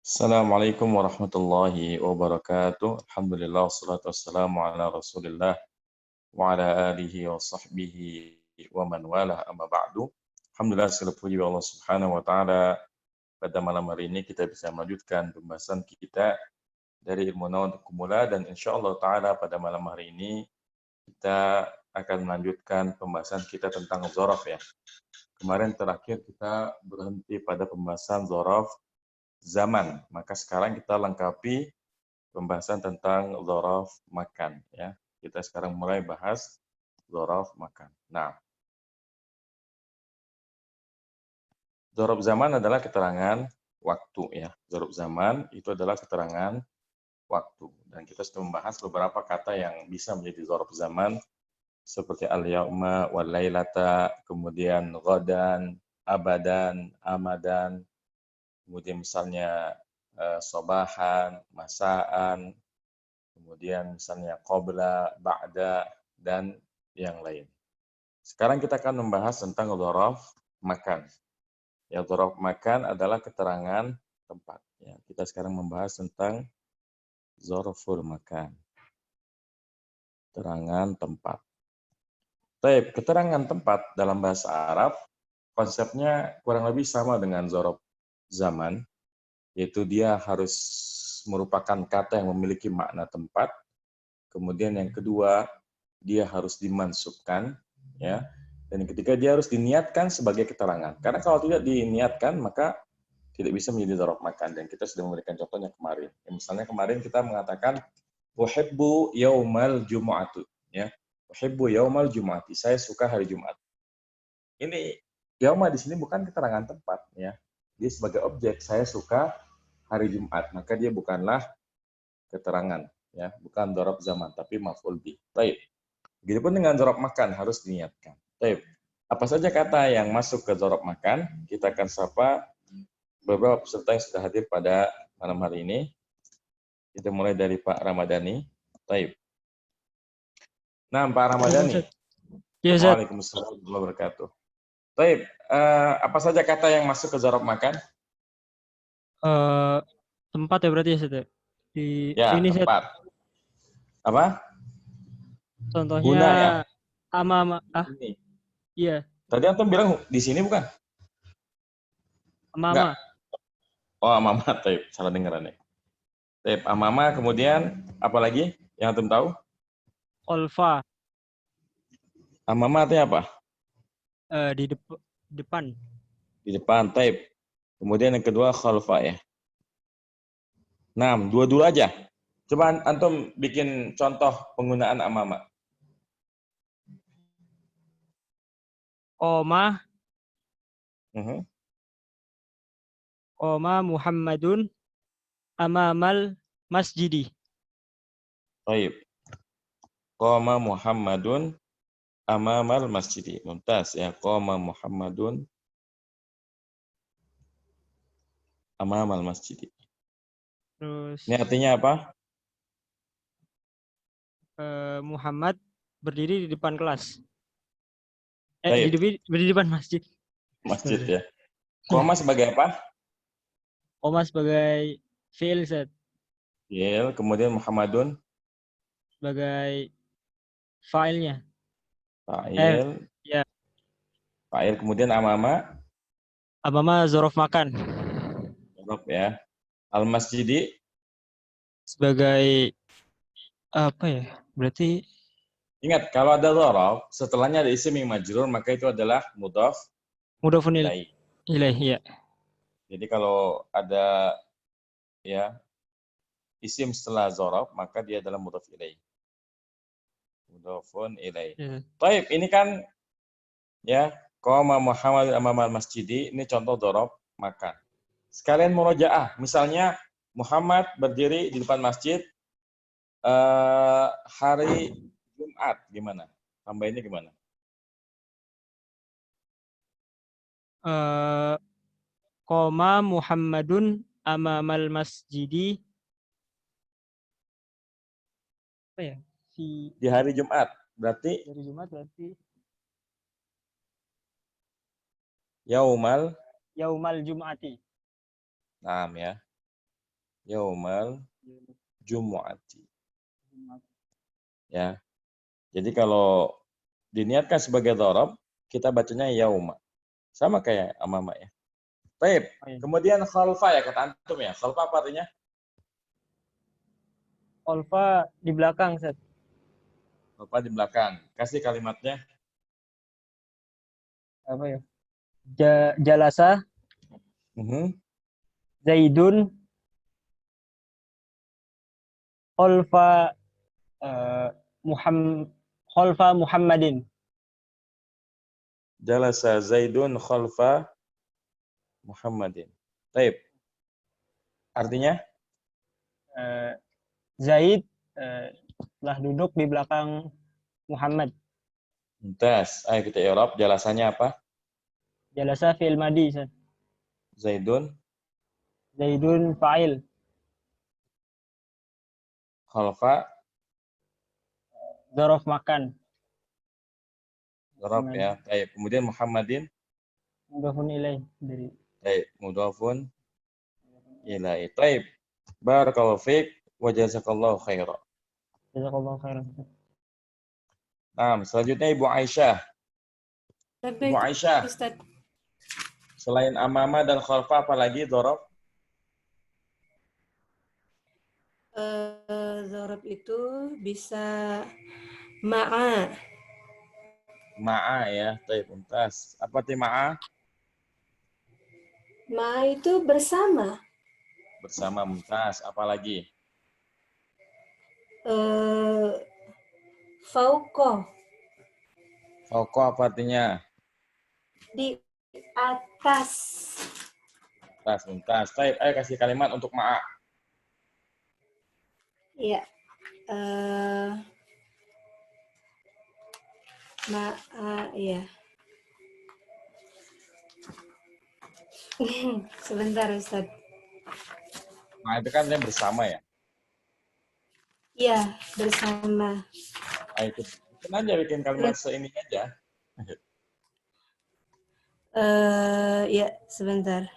Assalamualaikum warahmatullahi wabarakatuh. Alhamdulillah wassalatu wassalamu ala Rasulillah wa ala alihi wa sahbihi wa man walah amma ba'du. Alhamdulillah segala puji bagi Allah Subhanahu wa taala. Pada malam hari ini kita bisa melanjutkan pembahasan kita dari ilmu nahu untuk kumula, dan insyaallah taala pada malam hari ini kita akan melanjutkan pembahasan kita tentang dzaraf ya. Kemarin terakhir kita berhenti pada pembahasan dzaraf zaman. Maka sekarang kita lengkapi pembahasan tentang dzaraf makan ya. Kita sekarang mulai bahas dzaraf makan. Nah, dzaraf zaman adalah keterangan waktu ya. Dzaraf zaman itu adalah keterangan waktu. Dan kita sudah membahas beberapa kata yang bisa menjadi dzaraf zaman seperti al-yauma wal lailata, kemudian ghadan, abadan, amadan, kemudian misalnya sobahan, masaan, kemudian misalnya qabla, ba'da, dan yang lain. Sekarang kita akan membahas tentang dzaraf makan. Ya, dzaraf makan adalah keterangan tempat. Ya, kita sekarang membahas tentang dzaraful makan. Keterangan tempat. Baik, keterangan tempat dalam bahasa Arab konsepnya kurang lebih sama dengan dzaraf zaman, yaitu dia harus merupakan kata yang memiliki makna tempat. Kemudian yang kedua, dia harus dimansubkan, ya. Dan yang ketiga, dia harus diniatkan sebagai keterangan. Karena kalau tidak diniatkan, maka tidak bisa menjadi dzaraf makan. Dan kita sudah memberikan contohnya kemarin. Ya, misalnya kemarin kita mengatakan uhibbu yaumal jumu'atu, ya. Uhibbu yaumal jumu'ati. Saya suka hari Jumat. Ini yauma di sini bukan keterangan tempat, ya. Dia sebagai objek, saya suka hari Jumat, maka dia bukanlah keterangan, ya, bukan dzaraf zaman, tapi maf'ul bih. Baik. Begitupun dengan dzaraf makan harus diniatkan. Baik. Apa saja kata yang masuk ke dzaraf makan? Kita akan sapa beberapa peserta yang sudah hadir pada malam hari ini. Kita mulai dari Pak Ramadhani. Baik. Nah, Pak Ramadhani. Ya, Ustaz. Waalaikumsalam warahmatullahi wabarakatuh. Baik. Apa saja kata yang masuk ke dzaraf makan? Tempat ya berarti ya, Ustaz. Di Ya, ini Ustaz. tempat. Apa? Contohnya Guna ya? ama. Ini. Iya. Tadi antum bilang di sini bukan? Ama. Enggak. Oh, amama. Taib. Salah dengaran ya. Taib. Amama, kemudian apa lagi yang antum tahu? Olfa. Amama artinya apa? Di depan. Di depan. Taib. Kemudian yang kedua khalfa ya. Nah, dua-dua aja. Coba antum bikin contoh penggunaan amama. Oma Mhm. Muhammadun amamal masjidi. Taib. Qama Muhammadun amamal masjidi. Mumtaz ya. Qama Muhammadun amamal masjidi. Terus Ini artinya apa? Muhammad berdiri di depan kelas. Taib. Berdiri di depan masjid. Masjid ya. Qama sebagai apa? Oma sebagai fi'il, Ustaz. Fi'il. Kemudian Muhammadun Sebagai fa'ilnya. fa'il. Ya. Fa'il. Kemudian amama Amama dzaraf makan. dzaraf ya. Al-masjidi Sebagai apa ya? Berarti ingat, kalau ada dzaraf, setelahnya ada isim yang majrur, maka itu adalah mudhaf mudhafun ilaih. ilaih, ya. Jadi kalau ada ya isim setelah dzaraf, maka dia adalah mudhaf ilaih. Mudhafun ilaih. Ya. Baik, ini kan ya qama Muhammad amamal masjidi, ini contoh dzaraf makan. Sekalian murojaah, misalnya Muhammad berdiri di depan masjid hari Jumat, gimana? Tambahinnya gimana? Qoma Muhammadun amamal masjidi. Apa ya? Di hari Jumat, berarti Dari Jumat berarti yaumal yaumal jum'ati. Naam ya. Yaumal Jumu'ati. Ya. Jadi kalau diniatkan sebagai dhorob, kita bacanya yauma. Sama kayak amama ya. Baik. Oh, iya. Kemudian khalfa ya kata antum ya. Khalfa apa artinya? Khalfa di belakang, Ustaz. Khalfa di belakang. Kasih kalimatnya. Apa ya? Jalasa Mhm. Zaidun khalfa khalfa Muhammadin. Jalasa Zaidun khalfa Muhammadin. Baik. Artinya? Eh, Zaid telah duduk di belakang Muhammad. Mumtaz. Ayo kita i'rab. Jalasannya apa? Jalasa fi'il madi, Ustaz. Zaidun Zaidun fa'il. khalfa Dzaraf makan. dhorob ya. Baik. Kemudian Muhammadin. Mudhafun ilaih dari Baik. Mudhafun ilaihi. Baik. Barakallahu fiik wa jazakallahu khairan. jazakallahu khairan. Nah, selanjutnya Ibu Aisyah. Ibu Baik, Aisyah, Ustaz. selain amama dan khalfa apalagi dhorob? Dzarab itu bisa ma'a. Ma'a ya. Baik, mumtaz. Apa arti ma'a? Ma'a itu bersama. Bersama, mumtaz. Apalagi? Eh, Fauqo, Fauqa apa artinya? di atas. Mumtaz, mumtaz. Baik, ayo kasih kalimat untuk ma'a. Ya. Ma'a, ya. Sebentar, Ustaz. Ma'a itu kan artinya bersama ya. Ya, bersama. Ayo bikin aja, bikin kalimat seini aja. Ya, sebentar.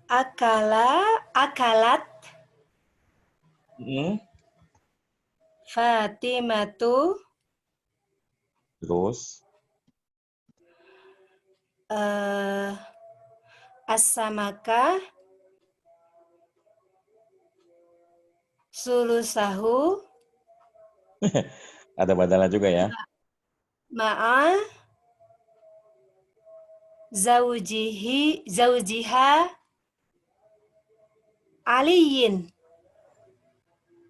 Akalat Hmm. Fatimatu Terus, as-samaka sulusahu ada badalnya juga ya. ma'a zaujiha aliyin.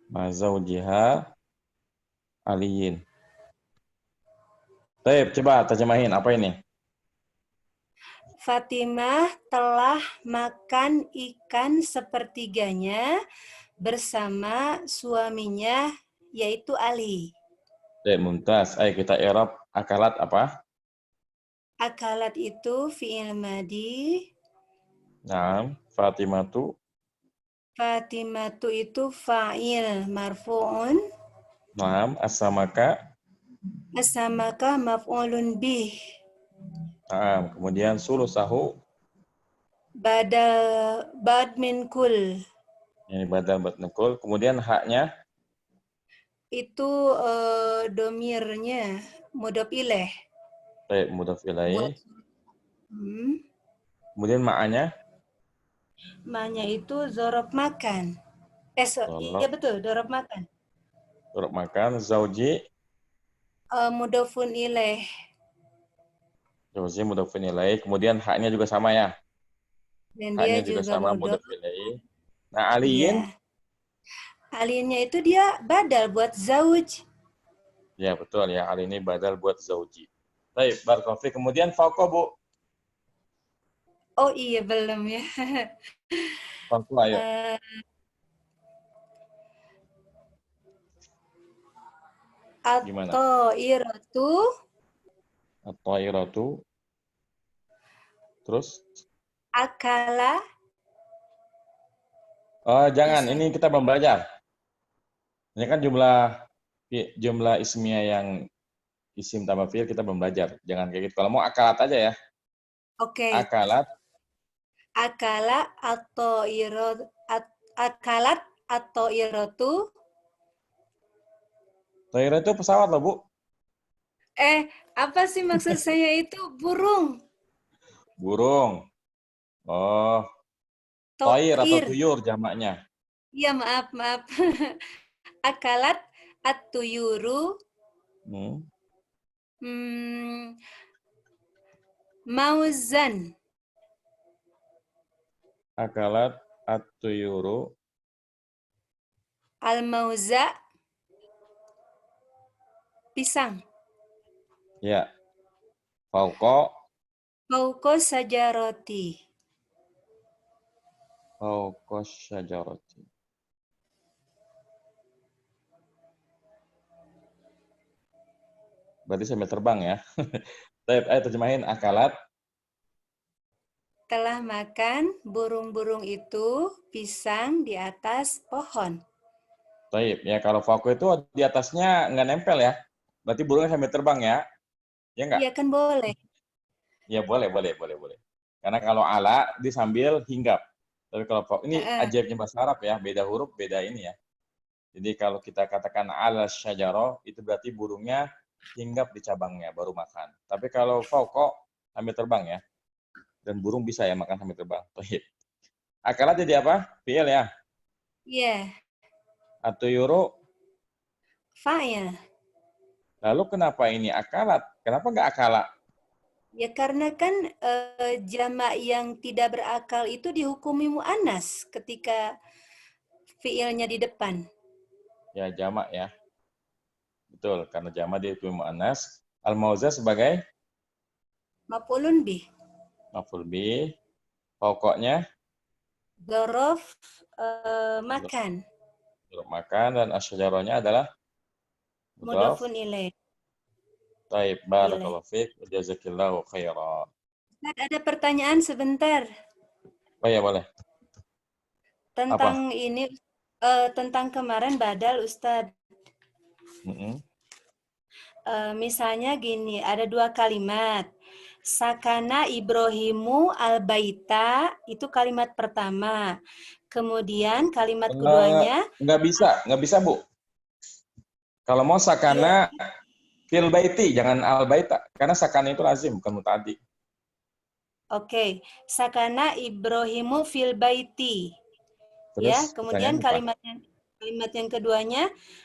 Mazaujiha aliyin. Baik, coba terjemahin apa ini? Fatimah telah makan ikan sepertiganya bersama suaminya yaitu Ali. Baik, mumtaz. Ayo kita i'rab akalat apa? Akalat itu fi'il madi. Naam, Fatimatu. Fatimatu itu fa'il marfu'un. Naam, as-samaka. As-samaka maf'ulun bih. Naam, kemudian sulusahu. Bad min kul. Ini badal buat nukul. Kemudian haknya. Itu domirnya mudhof ilaih. Baik, mudhaf ilaih. Hmm. Kemudian ma'anya. Ma-nya itu dzaraf makan. Iya betul, dzaraf makan. Dzaraf makan. Zauji. Mudhofun ilaih. Zauji mudhafun ilaih. Kemudian haknya juga sama ya. Dan Haknya dia juga juga sama mudhof. mudhaf ilaih. Nah, aliyin. Iya. Aliinnya itu dia badal buat zauj. Ya, betul ya. Ali ini badal buat zauji. Baik, barakallahu fiik. Kemudian fauqa, Bu. Oh iya belum ya. Fauqa, ayo. Gimana? At-thairatu At-thairatu. Terus? akala. Oh, jangan. Bisa. Ini kita belum belajar. Ini kan jumlah ismiyah yang isim tambah fiil kita belum belajar. Jangan kayak gitu. Kalau mau akalat aja ya. Oke. Akalat, Akala atau akalat atau irotu. toiro itu pesawat loh, Bu. Apa sih maksud saya itu? Burung. Burung. Oh, toir atau Toir. tuyur jamaknya. Iya, maaf, maaf. Akalat at-tuyuru. Hmm. Hmm, mauzan. Akalat at-tuyuru. Al-mauza. Pisang. Ya. Fauko. Fauko sajaroti. Fauko syajarati. Berarti sambil terbang ya. Ayo terjemahin akalat. Telah makan burung-burung itu pisang di atas pohon. Taib. Ya kalau fauko itu di atasnya nggak nempel ya. Berarti burungnya sambil terbang ya. Ya nggak? Iya kan boleh. Ya boleh. Karena kalau ala dia sambil hinggap. Tapi kalau ini Heeh. ajaibnya bahasa Arab ya, beda huruf, beda ini ya. Jadi kalau kita katakan ala syajaro itu berarti burungnya hinggap di cabangnya baru makan. Tapi kalau fauko sambil terbang ya. Dan burung bisa ya makan sambil terbang. Taib. Akalat jadi apa? Fi'il ya. Iya, Atau yuro. fa'il. Lalu kenapa ini akalat? Kenapa nggak akala? Ya karena kan jamak yang tidak berakal itu dihukumi mu'annas ketika fiilnya di depan. Ya jamak ya. Betul, karena jamak dia itu mu'annas. Al-mauza sebagai Maf'ulun bih. maf'ul bih. Pokoknya Dzaraf makan. untuk makan dan asyajarahnya adalah mudhaf. Mudhafun ilaih. Taib, Ilaih. barakallahu fiik, jazakillahu khairan. Ustaz, ada pertanyaan sebentar Oh ya boleh. Apa? tentang ini tentang kemarin badal Ustaz. Mm-mm. Misalnya gini, ada dua kalimat. Sakana Ibrahimu al-baita, itu kalimat pertama. Kemudian kalimat keduanya, Nggak bisa Bu. Kalau mau ya, sakana fil baiti, jangan al baita. Karena sakana itu lazim, bukan muta'addi. oke. Sakana Ibrahimu fil baiti. Ya, Terus kemudian pertanyaannya apa? kalimat yang keduanya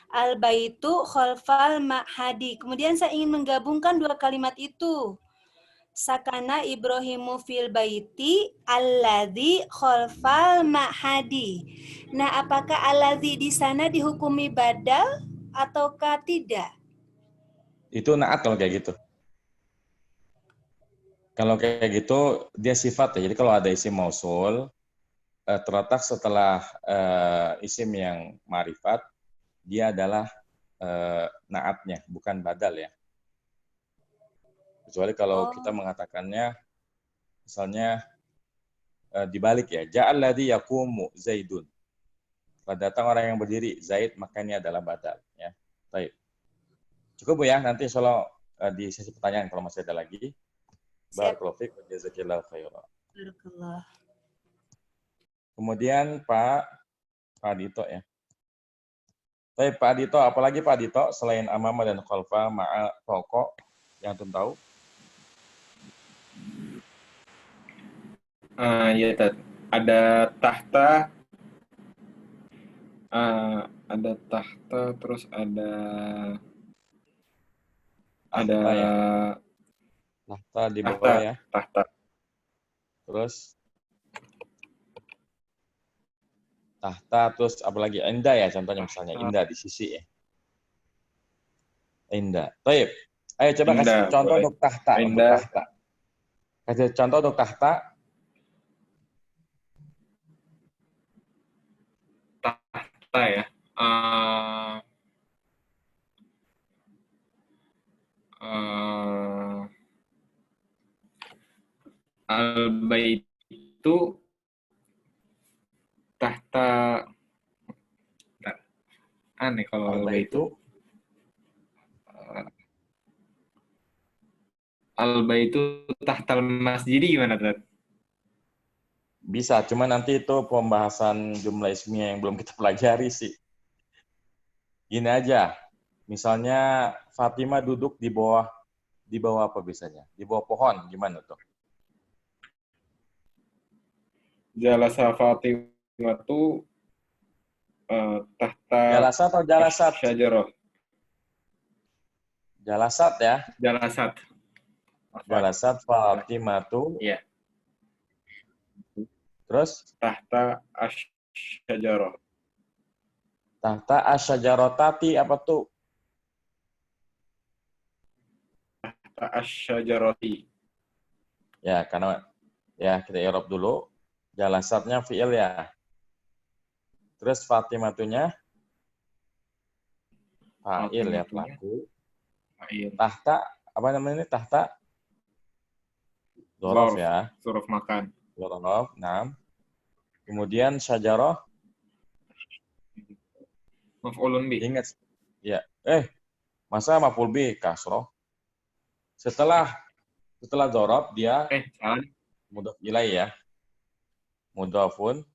al-baitu khalfal ma'hadi. Kemudian saya ingin menggabungkan dua kalimat itu. Sakana Ibrahimu fil baiti alladzi khalfal ma'hadi. Nah, apakah alladzi di sana dihukumi badal ataukah tidak? Itu naat kalau kayak gitu. Kalau kayak gitu dia sifat ya. Jadi kalau ada isim mausul terletak setelah isim yang ma'rifat, dia adalah naatnya, bukan badal ya. Kecuali kalau Oh, kita mengatakannya, misalnya dibalik ya, ja'al ladzi yaqumu Zaidun. Pada datang orang yang berdiri, Zaid, maka ini adalah badal. Ya. Baik. Cukup Bu ya, nanti insya Allah di sesi pertanyaan kalau masih ada lagi. siap. Barakallahu fiik wa jazakillahu khairan. Barakallah. Kemudian Pak Dito ya. Baik, Pak Dito, apalagi Pak Dito selain amama dan khalfa ma'a fauqa yang antum tahu? Ya, ada tahta, ada tahta, terus ada Tahta ya. Tahta di bawah tahta, ya. tahta, Terus tahta, terus apalagi indah ya, contohnya misalnya indah di sisi ya. Indah. Baik. Ayo coba kasih indah, contoh boleh. untuk tahta, untuk Indah, tahta. Kasih contoh untuk tahta. tahta ya. Uh, Al-bait itu tahta, bentar. Aneh kalau Alba al-bait itu. itu Al-baitu tahtal masjidi gimana, Tat? Bisa, cuma nanti itu pembahasan jumlah ismiyah yang belum kita pelajari sih. Gini aja, misalnya Fatimah duduk di bawah apa biasanya? Di bawah pohon, gimana tuh? Jalasa Fatimatu tahta Jalasat atau jalasat? asyajarah. Jalasat ya. Jalasat. Jalasat Fatimah tuh. Iya. Terus Tahta asyajarah. tahta asyajarotati apa tuh? Tahta asyajarati. Ya, karena ya kita i'rab dulu. Jalasatnya fi'il ya. Terus Fatimatunya fa'il ya, pelaku. Fa'il. Tahta, apa namanya ini? Tahta dzaraf ya. Suruf makan. Dzaraf, 6. Kemudian syajarah, Maf'ulun bi. ingat ya. Masa maf'ul bi kasroh? Setelah dzaraf dia Salah. mudhaf ilaih ya. Mudhafun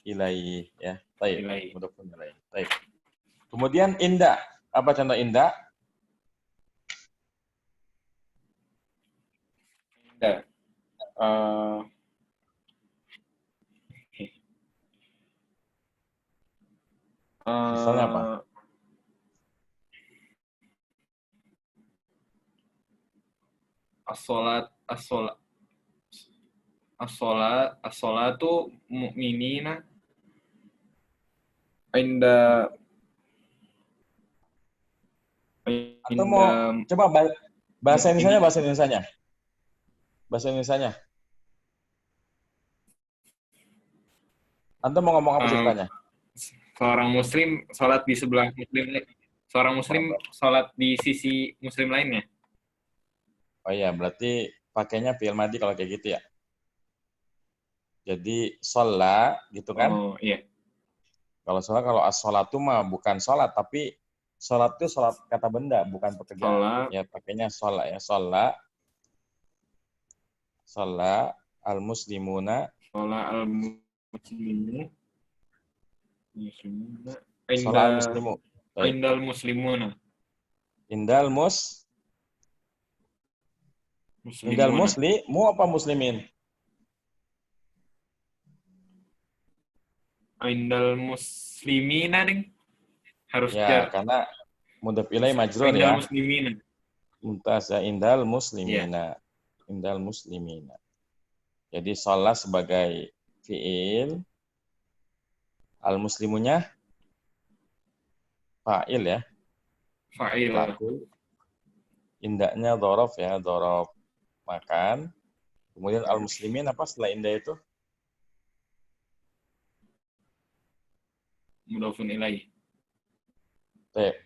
ilaih ya. Baik, Ilaih. mudhafun ilaih. Baik. Kemudian inda. Apa contoh inda? Indah. Misalnya apa? As-sholat, as-sholat, as-sholat, as-sholatu mu'minina inda Atau mau coba bahasa Indonesianya, bahasa Indonesianya. Bahasa Indonesianya. Antum mau ngomong apa ceritanya? Seorang muslim sholat di sebelah muslim, seorang muslim sholat di sisi muslim lainnya. Oh iya, berarti pakainya fi'il madhi kalau kayak gitu ya. Jadi sholat gitu kan? Oh iya. Kalau sholat, kalau as-sholatu mah bukan sholat, tapi sholat itu sholat kata benda, bukan pekerjaan. Sholat. Ya pakainya sholat ya, sholat. Sholat al-muslimuna. Sholat al-muslimu. Muslimuna. Sholat al-muslimu. Indal muslimuna. Indal muslimu apa muslimin? Indal muslimina ding. Harus Ya, karena mudhaf ilaih majrur ya. Indal muslimina. Mumtaz ya, indal muslimina. Indal muslimina. Jadi sholat sebagai fi'il, al-muslimunya fa'il ya. Fa'il. Pelaku. Indahnya dhorof ya, dhorof makan. Kemudian al-muslimin apa setelah indah itu? Mudhafun ilaih.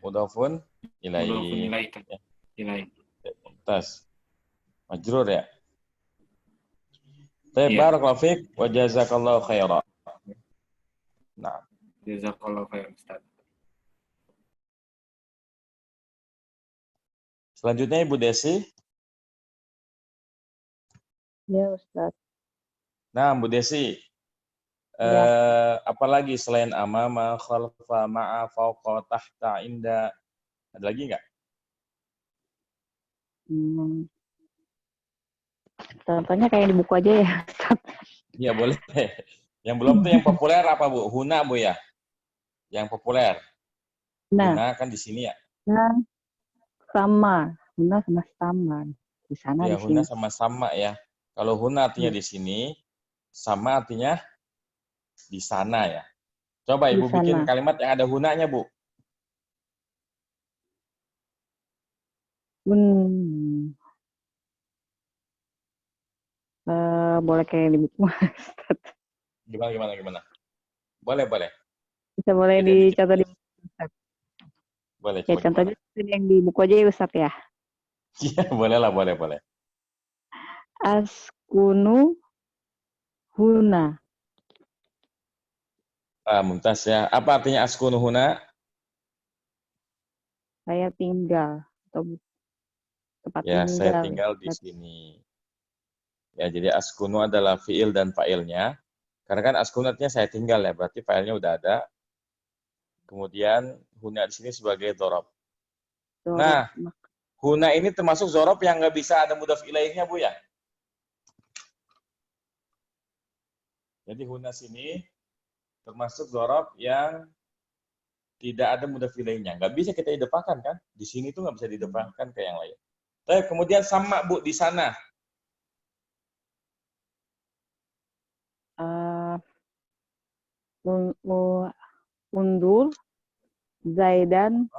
Mudhafun ilaih. Mudhafun ilaih. Ya. Ilaih. Mumtaz. Majrur ya. Iya. Barakallahu fiik wa jazakallahu khairan. Nah, Jazakallahu khairan, Ustaz. selanjutnya Ibu Desi. Ya, Ustaz. Nah, Bu Desi. Apalagi selain amama, khalfa, ma'a, fauqa, tahta, inda. Ada lagi nggak? Contohnya kayak di buku aja ya, Ustaz. Iya, boleh. Yang belum tuh yang populer apa, Bu? Huna, Bu ya? Yang populer. Nah, Huna kan di sini ya? nah, sama. Huna sama sama. Di sana, Ya, di huna sini. sama-sama ya. Kalau huna artinya di sini, sama artinya di sana ya. Coba Ibu bikin kalimat yang ada hunanya, Bu. Boleh kayak di buku, Ustaz. Gimana? Boleh. Bisa boleh dicontoh di buku, Ustaz. Boleh, ya, contohnya yang di buku aja ya, Ustaz ya. Iya, boleh. Askunu huna. Mumtaz ya. Apa artinya askunu huna? Saya tinggal. Atau Tempat Ya, saya tinggal. tinggal di sini. Ya, jadi askunu adalah fiil dan fa'ilnya. Karena kan askunu artinya saya tinggal ya, berarti fa'ilnya udah ada. Kemudian huna di sini sebagai dzaraf. Dzaraf. Nah, huna ini termasuk dzaraf yang nggak bisa ada mudhaf ilaihnya, Bu ya. Jadi huna sini termasuk dzaraf yang tidak ada mudhaf ilaihnya. Nggak bisa kita idafakan kan? Di sini tuh nggak bisa diidafakan ke yang lain. Tapi kemudian sama, Bu, di sana. Undur Zaidan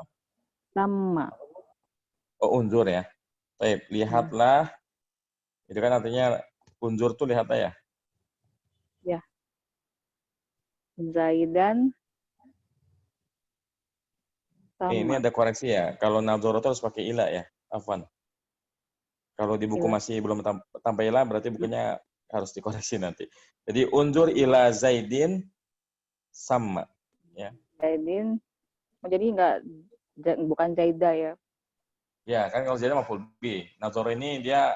sama. Oh, unzur ya. Baik, lihatlah. Itu kan artinya unzur tuh lihatlah ya. Ya. Zaidan sama. Ini ada koreksi ya. Kalau nadzoro harus pakai ila ya. Afwan. Kalau di buku Ila. masih belum tanpa ila, berarti bukunya harus dikoreksi nanti. Jadi unzur ila Zaidin sama. Ya. Zaidin. Jadi bukan Zaida ya. Ya, kan kalau Zaidin maf'ul bih. Nadzoro ini dia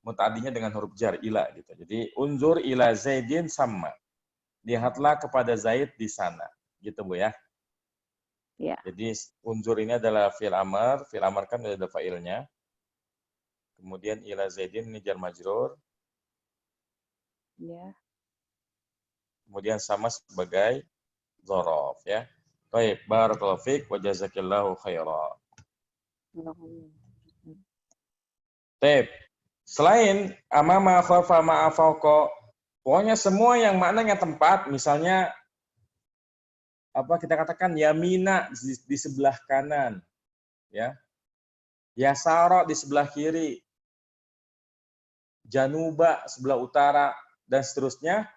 muta'addinya dengan huruf jar ila gitu. Jadi unzur ila Zaidin sama. Lihatlah kepada Zaid di sana. Gitu, Bu ya. Ya. Jadi unzur ini adalah fi'il amr. Fi'il amr kan ada fa'ilnya. Kemudian ila Zaidin ini jar majrur. Ya. Kemudian sama sebagai dzaraf ya. Baik, barakallahu fiik wa jazakillahu khairan. Baik. Selain amama khafa ma'a fauqa, pokoknya semua yang maknanya tempat, misalnya apa kita katakan yamina di sebelah kanan, ya. Yasara di sebelah kiri. Januba sebelah utara dan seterusnya.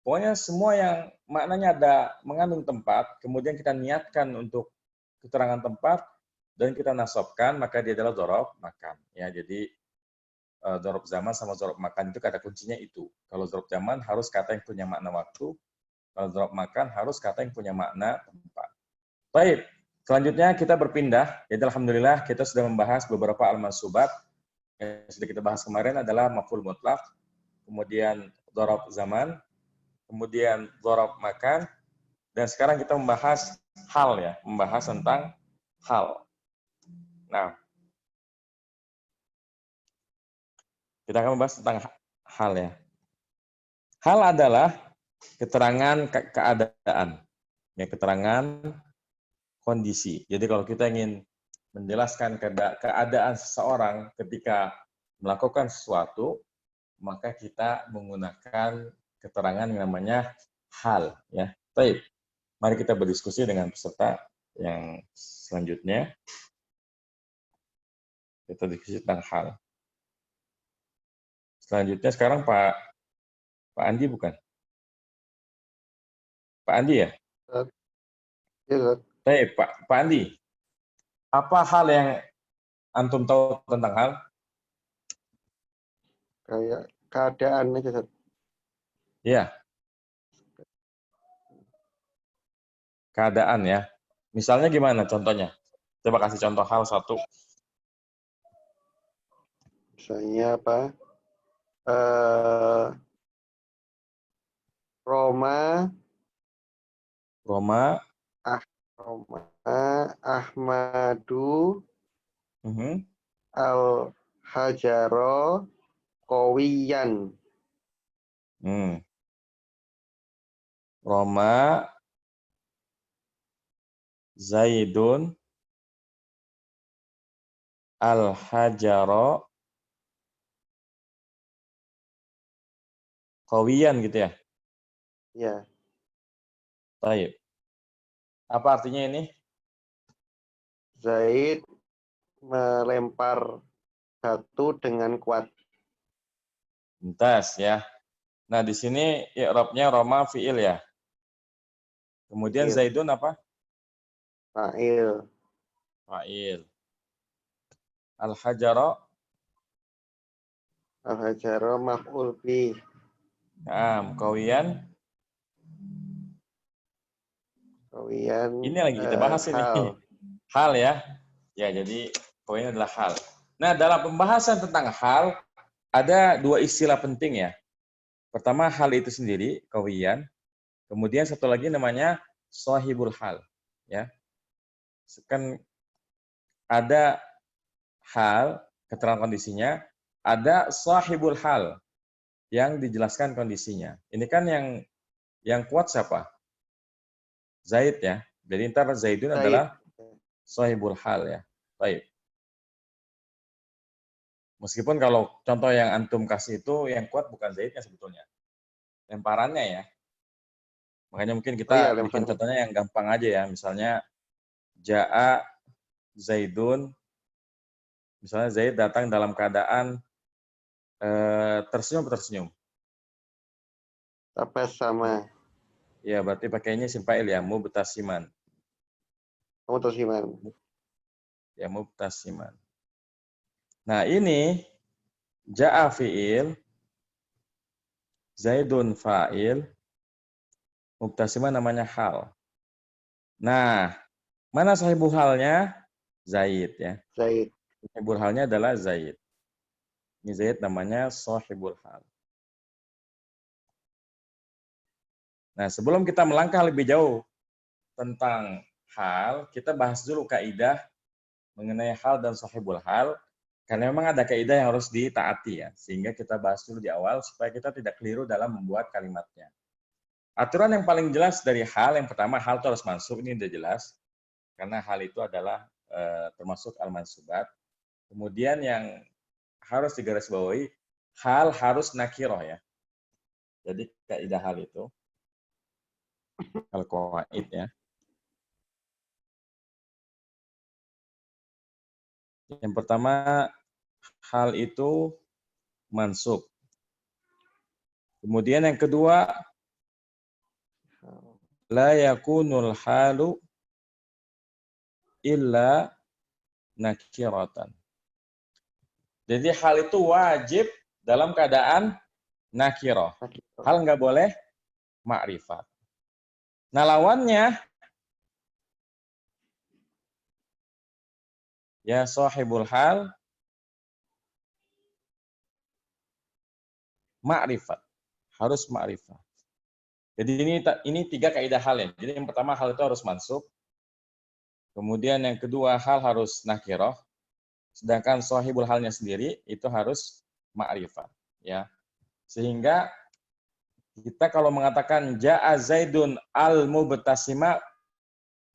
Pokoknya semua yang maknanya ada mengandung tempat, kemudian kita niatkan untuk keterangan tempat dan kita nasabkan, maka dia adalah dzaraf makan. Ya, jadi dzaraf zaman sama dzaraf makan itu kata kuncinya itu. Kalau dzaraf zaman harus kata yang punya makna waktu, kalau dzaraf makan harus kata yang punya makna tempat. Baik, selanjutnya kita berpindah. Jadi alhamdulillah kita sudah membahas beberapa al-mansubat. Yang sudah kita bahas kemarin adalah maf'ul mutlaq, kemudian dzaraf zaman, kemudian dzaraf makan, dan sekarang kita membahas hal ya, membahas tentang hal. Nah, kita akan membahas tentang hal ya. Hal adalah keterangan keadaan, ya, keterangan kondisi. Jadi kalau kita ingin menjelaskan keadaan seseorang ketika melakukan sesuatu, maka kita menggunakan keterangan yang namanya hal ya. Baik. Mari kita berdiskusi dengan peserta yang selanjutnya. Kita diskusi tentang hal. Selanjutnya sekarang Pak Andi bukan? Pak Andi ya? Iya, Baik, Pak Andi. Apa hal yang antum tahu tentang hal? kayak keadaan aja, Ustaz. Ya. Keadaan ya. Misalnya gimana contohnya? Coba kasih contoh hal satu. Misalnya apa? Roma Ahmadu al-hajaro qawiyan. Roma Zaidun al-hajaro qawiyan gitu ya? Ya. Baik. Apa artinya ini? Zaid melempar batu dengan kuat. Mumtaz ya. Nah, di sini i'rabnya Roma fi'il ya. Kemudian Fi'il. Zaidun apa? Fa'il. Fa'il. Al-hajaro Al-hajaro maf'ul bih. qawiyan. Qawiyan. Ini lagi kita bahas ini. Hal. Hal ya. Ya, jadi poinnya adalah hal. Nah, dalam pembahasan tentang hal, ada dua istilah penting ya. Pertama, hal itu sendiri, kawiyan. Kemudian satu lagi namanya sahibul hal. Ya. Kan ada hal, keterangan kondisinya, ada sahibul hal yang dijelaskan kondisinya. Ini kan yang kuat siapa? Zaid ya. Jadi ntar Zaidun Zaid. adalah sahibul hal ya. Baik. Meskipun kalau contoh yang antum kasih itu yang kuat bukan Zaidnya sebetulnya. Lemparannya ya. Makanya mungkin kita iya, bikin lemparan. contohnya yang gampang aja ya. Misalnya Ja'a Zaidun. Misalnya Zaid datang dalam keadaan tersenyum atau tersenyum. Tabasama. Ya berarti pakainya isim fa'il ya. Mubtasiman. Kamu tersiman. Ya mubtasiman. Nah ini Ja'a fi'il, Zaidun fa'il, mubtasiman namanya hal. Nah, mana sahibul halnya? Zaid ya. Zaid. Sahibul halnya adalah Zaid. Ini Zaid namanya sahibul hal. Nah, sebelum kita melangkah lebih jauh tentang hal, kita bahas dulu kaidah mengenai hal dan sahibul hal. Karena memang ada kaidah yang harus ditaati ya. Sehingga kita bahas dulu di awal supaya kita tidak keliru dalam membuat kalimatnya. Aturan yang paling jelas dari hal, yang pertama hal itu harus mansub, ini udah jelas. Karena hal itu adalah termasuk al-mansubat. Kemudian yang harus digarisbawahi, hal harus nakiroh ya. Jadi kaidah hal itu, al-qawaid ya. Yang pertama, hal itu mansub. Kemudian yang kedua, la yakunul halu illa nakiratan. Jadi hal itu wajib dalam keadaan nakiroh. Hal nggak boleh ma'rifat. Nah lawannya, ya sahibul hal, ma'rifat. Harus ma'rifat. Jadi ini tiga kaidah hal ya. Jadi yang pertama hal itu harus mansub. Kemudian yang kedua hal harus nakiroh. Sedangkan sahibul halnya sendiri itu harus ma'rifat. Ya. Sehingga kita kalau mengatakan ja'a Zaidun al-mubtasima,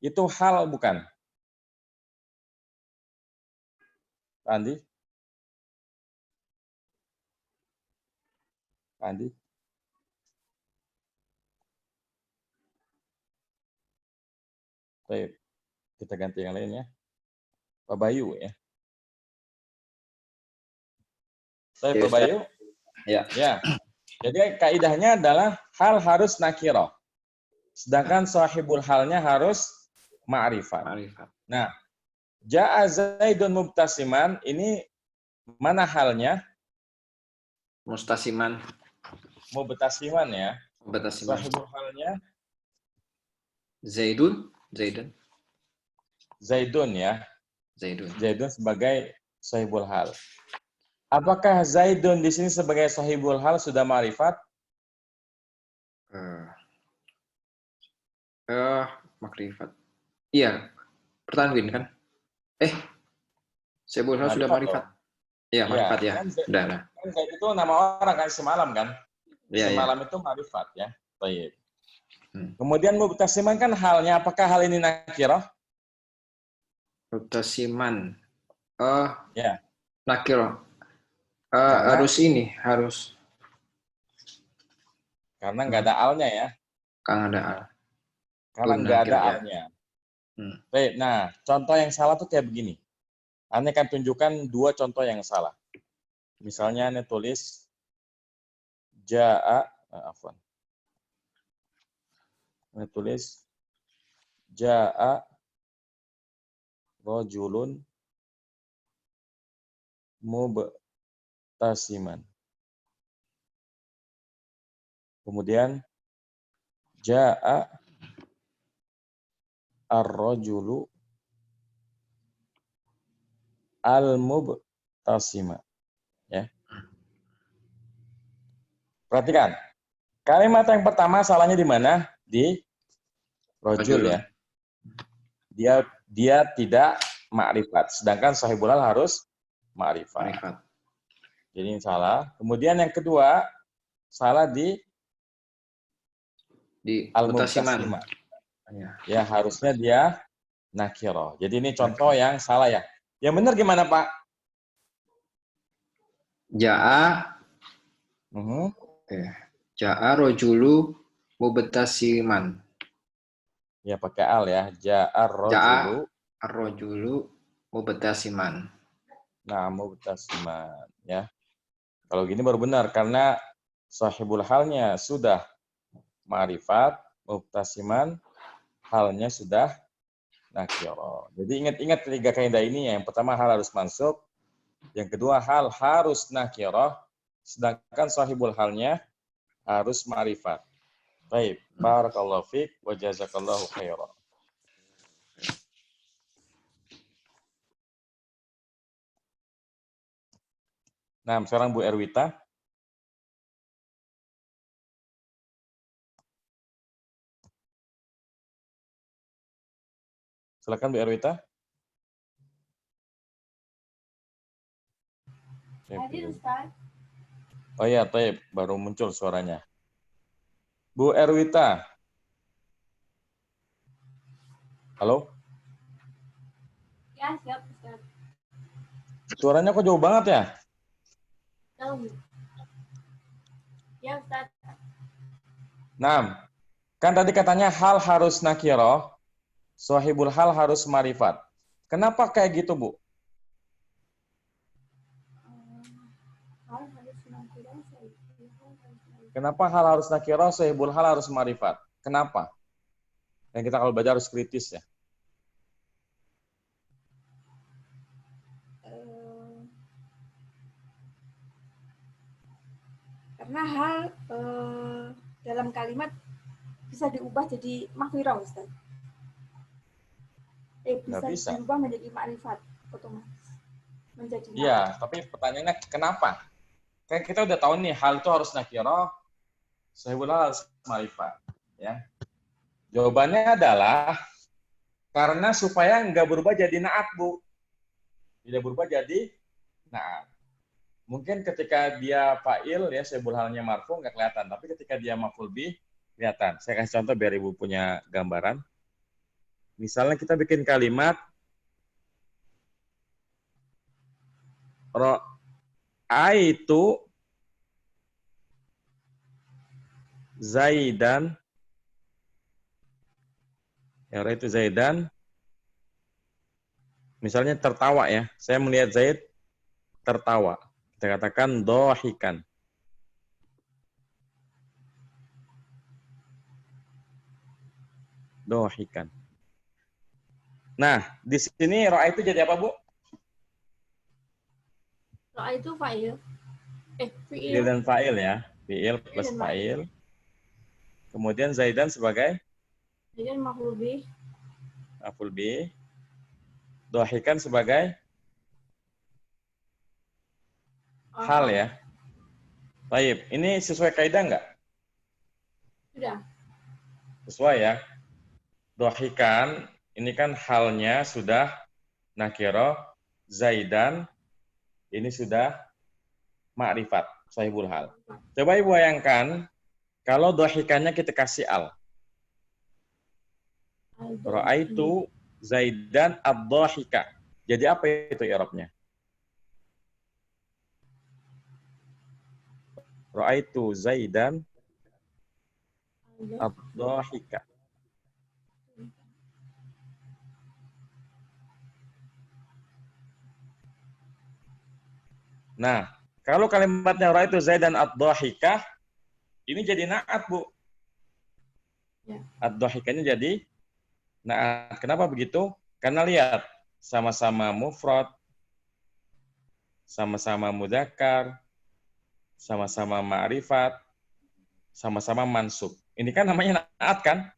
itu hal bukan? Pak Andi? Pak Andi? Baik, kita ganti yang lain ya. Pak Bayu ya. Baik, Pak Bayu? Ya. Ya. Jadi kaidahnya adalah hal harus nakiroh. Sedangkan sahibul halnya harus ma'rifat. Nah, ja'a Zaidun mubtasiman, ini mana halnya? Mustasiman. Mubtasiman ya. Mubtasiman. Sahibul halnya Zaidun. Zaidun ya. Zaidun. Zaidun sebagai sahibul hal. Apakah Zaidun di sini sebagai sahibul hal sudah ma'rifat? Makrifat. Iya. Pertanyaan kan? Sahibul hal sudah ma'rifat. Iya, ma'rifat ya. Sudah. Kan Zaid itu nama orang kan semalam kan? Ya, semalam itu ma'rifat ya. Baik. Kemudian mubtasiman kan halnya, apakah hal ini nakirah? Mubtasiman. Ya. Nakirah. Harus. Karena nggak ada alnya ya. Karena ada al. Karena nggak ada ya. alnya. Baik, nah contoh yang salah tuh kayak begini. Ane akan tunjukkan dua contoh yang salah. Misalnya Ane tulis Ane tulis ja'a rajulun mubtasiman. Kemudian ja'a ar-rajulu al-mubtasimu. muhtasima. Ya. Perhatikan. Kalimat yang pertama salahnya di mana? Di rojul ya. Dia tidak ma'rifat. Sedangkan sahibul hal harus ma'rifat. Ma'rifat. Jadi ini salah. Kemudian yang kedua, salah di Mutasiman. al-muhtasima. Ya, harusnya dia nakiro. Jadi ini contoh yang salah ya. Yang benar gimana, Pak? Ja'a Ja'a rojulu mubtasiman. Ya, pakai al ya. Ja'ar rojulu. Ar-rojulu mubtasiman. Nah, mubtasiman ya. Kalau gini baru benar karena sahibul halnya sudah ma'rifat, mubtasiman halnya sudah nakiro. Jadi ingat-ingat tiga kaidah ini. Yang pertama hal harus mansub, yang kedua hal harus nakiro, sedangkan sahibul halnya harus ma'rifat. Baik, barakallahu fiik wa jazakallahu khairan. Nah, sekarang Bu Erwita. Silakan Bu Erwita. Hadir, Ustaz. Oh iya, Taib, baru muncul suaranya. Bu Erwita. Halo? Ya, siap, Ustaz. Suaranya kok jauh banget ya? Tahu. Ya, Ustaz. Nah, kan tadi katanya hal harus nakiro, sahibul hal harus marifat. Kenapa kayak gitu, Bu? Kenapa hal harus nakiro, sahibul hal harus marifat? Kenapa? Dan kita kalau belajar harus kritis ya. Karena hal dalam kalimat bisa diubah jadi maghfirah, Ustaz. Bisa diubah menjadi ma'rifat otomatis. Menjadi iya, tapi pertanyaannya kenapa? Kayak kita udah tahu nih hal itu harus nakiro, sahibul hal harus ma'rifat, ya. Jawabannya adalah karena supaya nggak berubah jadi naat, Bu. Tidak berubah jadi naat. Mungkin ketika dia fa'il ya sahibul halnya marfu nggak kelihatan, tapi ketika dia maf'ul bih kelihatan. Saya kasih contoh biar Ibu punya gambaran. Misalnya kita bikin kalimat ra'aitu Zaidan. Ya, ra'aitu Zaidan. Misalnya tertawa ya. Saya melihat Zaid tertawa. Kita katakan dohikan. Dohikan. Nah, di sini ro'a itu jadi apa, Bu? Ro'a itu fa'il. Fi'il dan fa'il ya. Fi'il plus fa'il. Kemudian Zaidan sebagai? Zaidan maf'ul bih. Maf'ul bih. Dohikan sebagai? Hal ya. Baik, ini sesuai kaidah nggak? Sudah. Sesuai ya. Dohikan, ini kan halnya sudah nakiro, Zaidan, ini sudah ma'rifat, sahibul hal. Coba Ibu bayangkan, kalau dohikannya kita kasih al. Ra'aitu Zaidan ad-dohika. Jadi apa itu i'rabnya? Ra'aitu Zaidan ad-dohika. Nah, kalau kalimatnya ra'aitu Zaidan ad-dohika, ini jadi na'at, Bu. Ya. Ad-dohikanya jadi na'at. Kenapa begitu? Karena lihat, sama-sama mufrad, sama-sama mudzakkar, sama-sama ma'rifat, sama-sama mansub. Ini kan namanya na'at kan?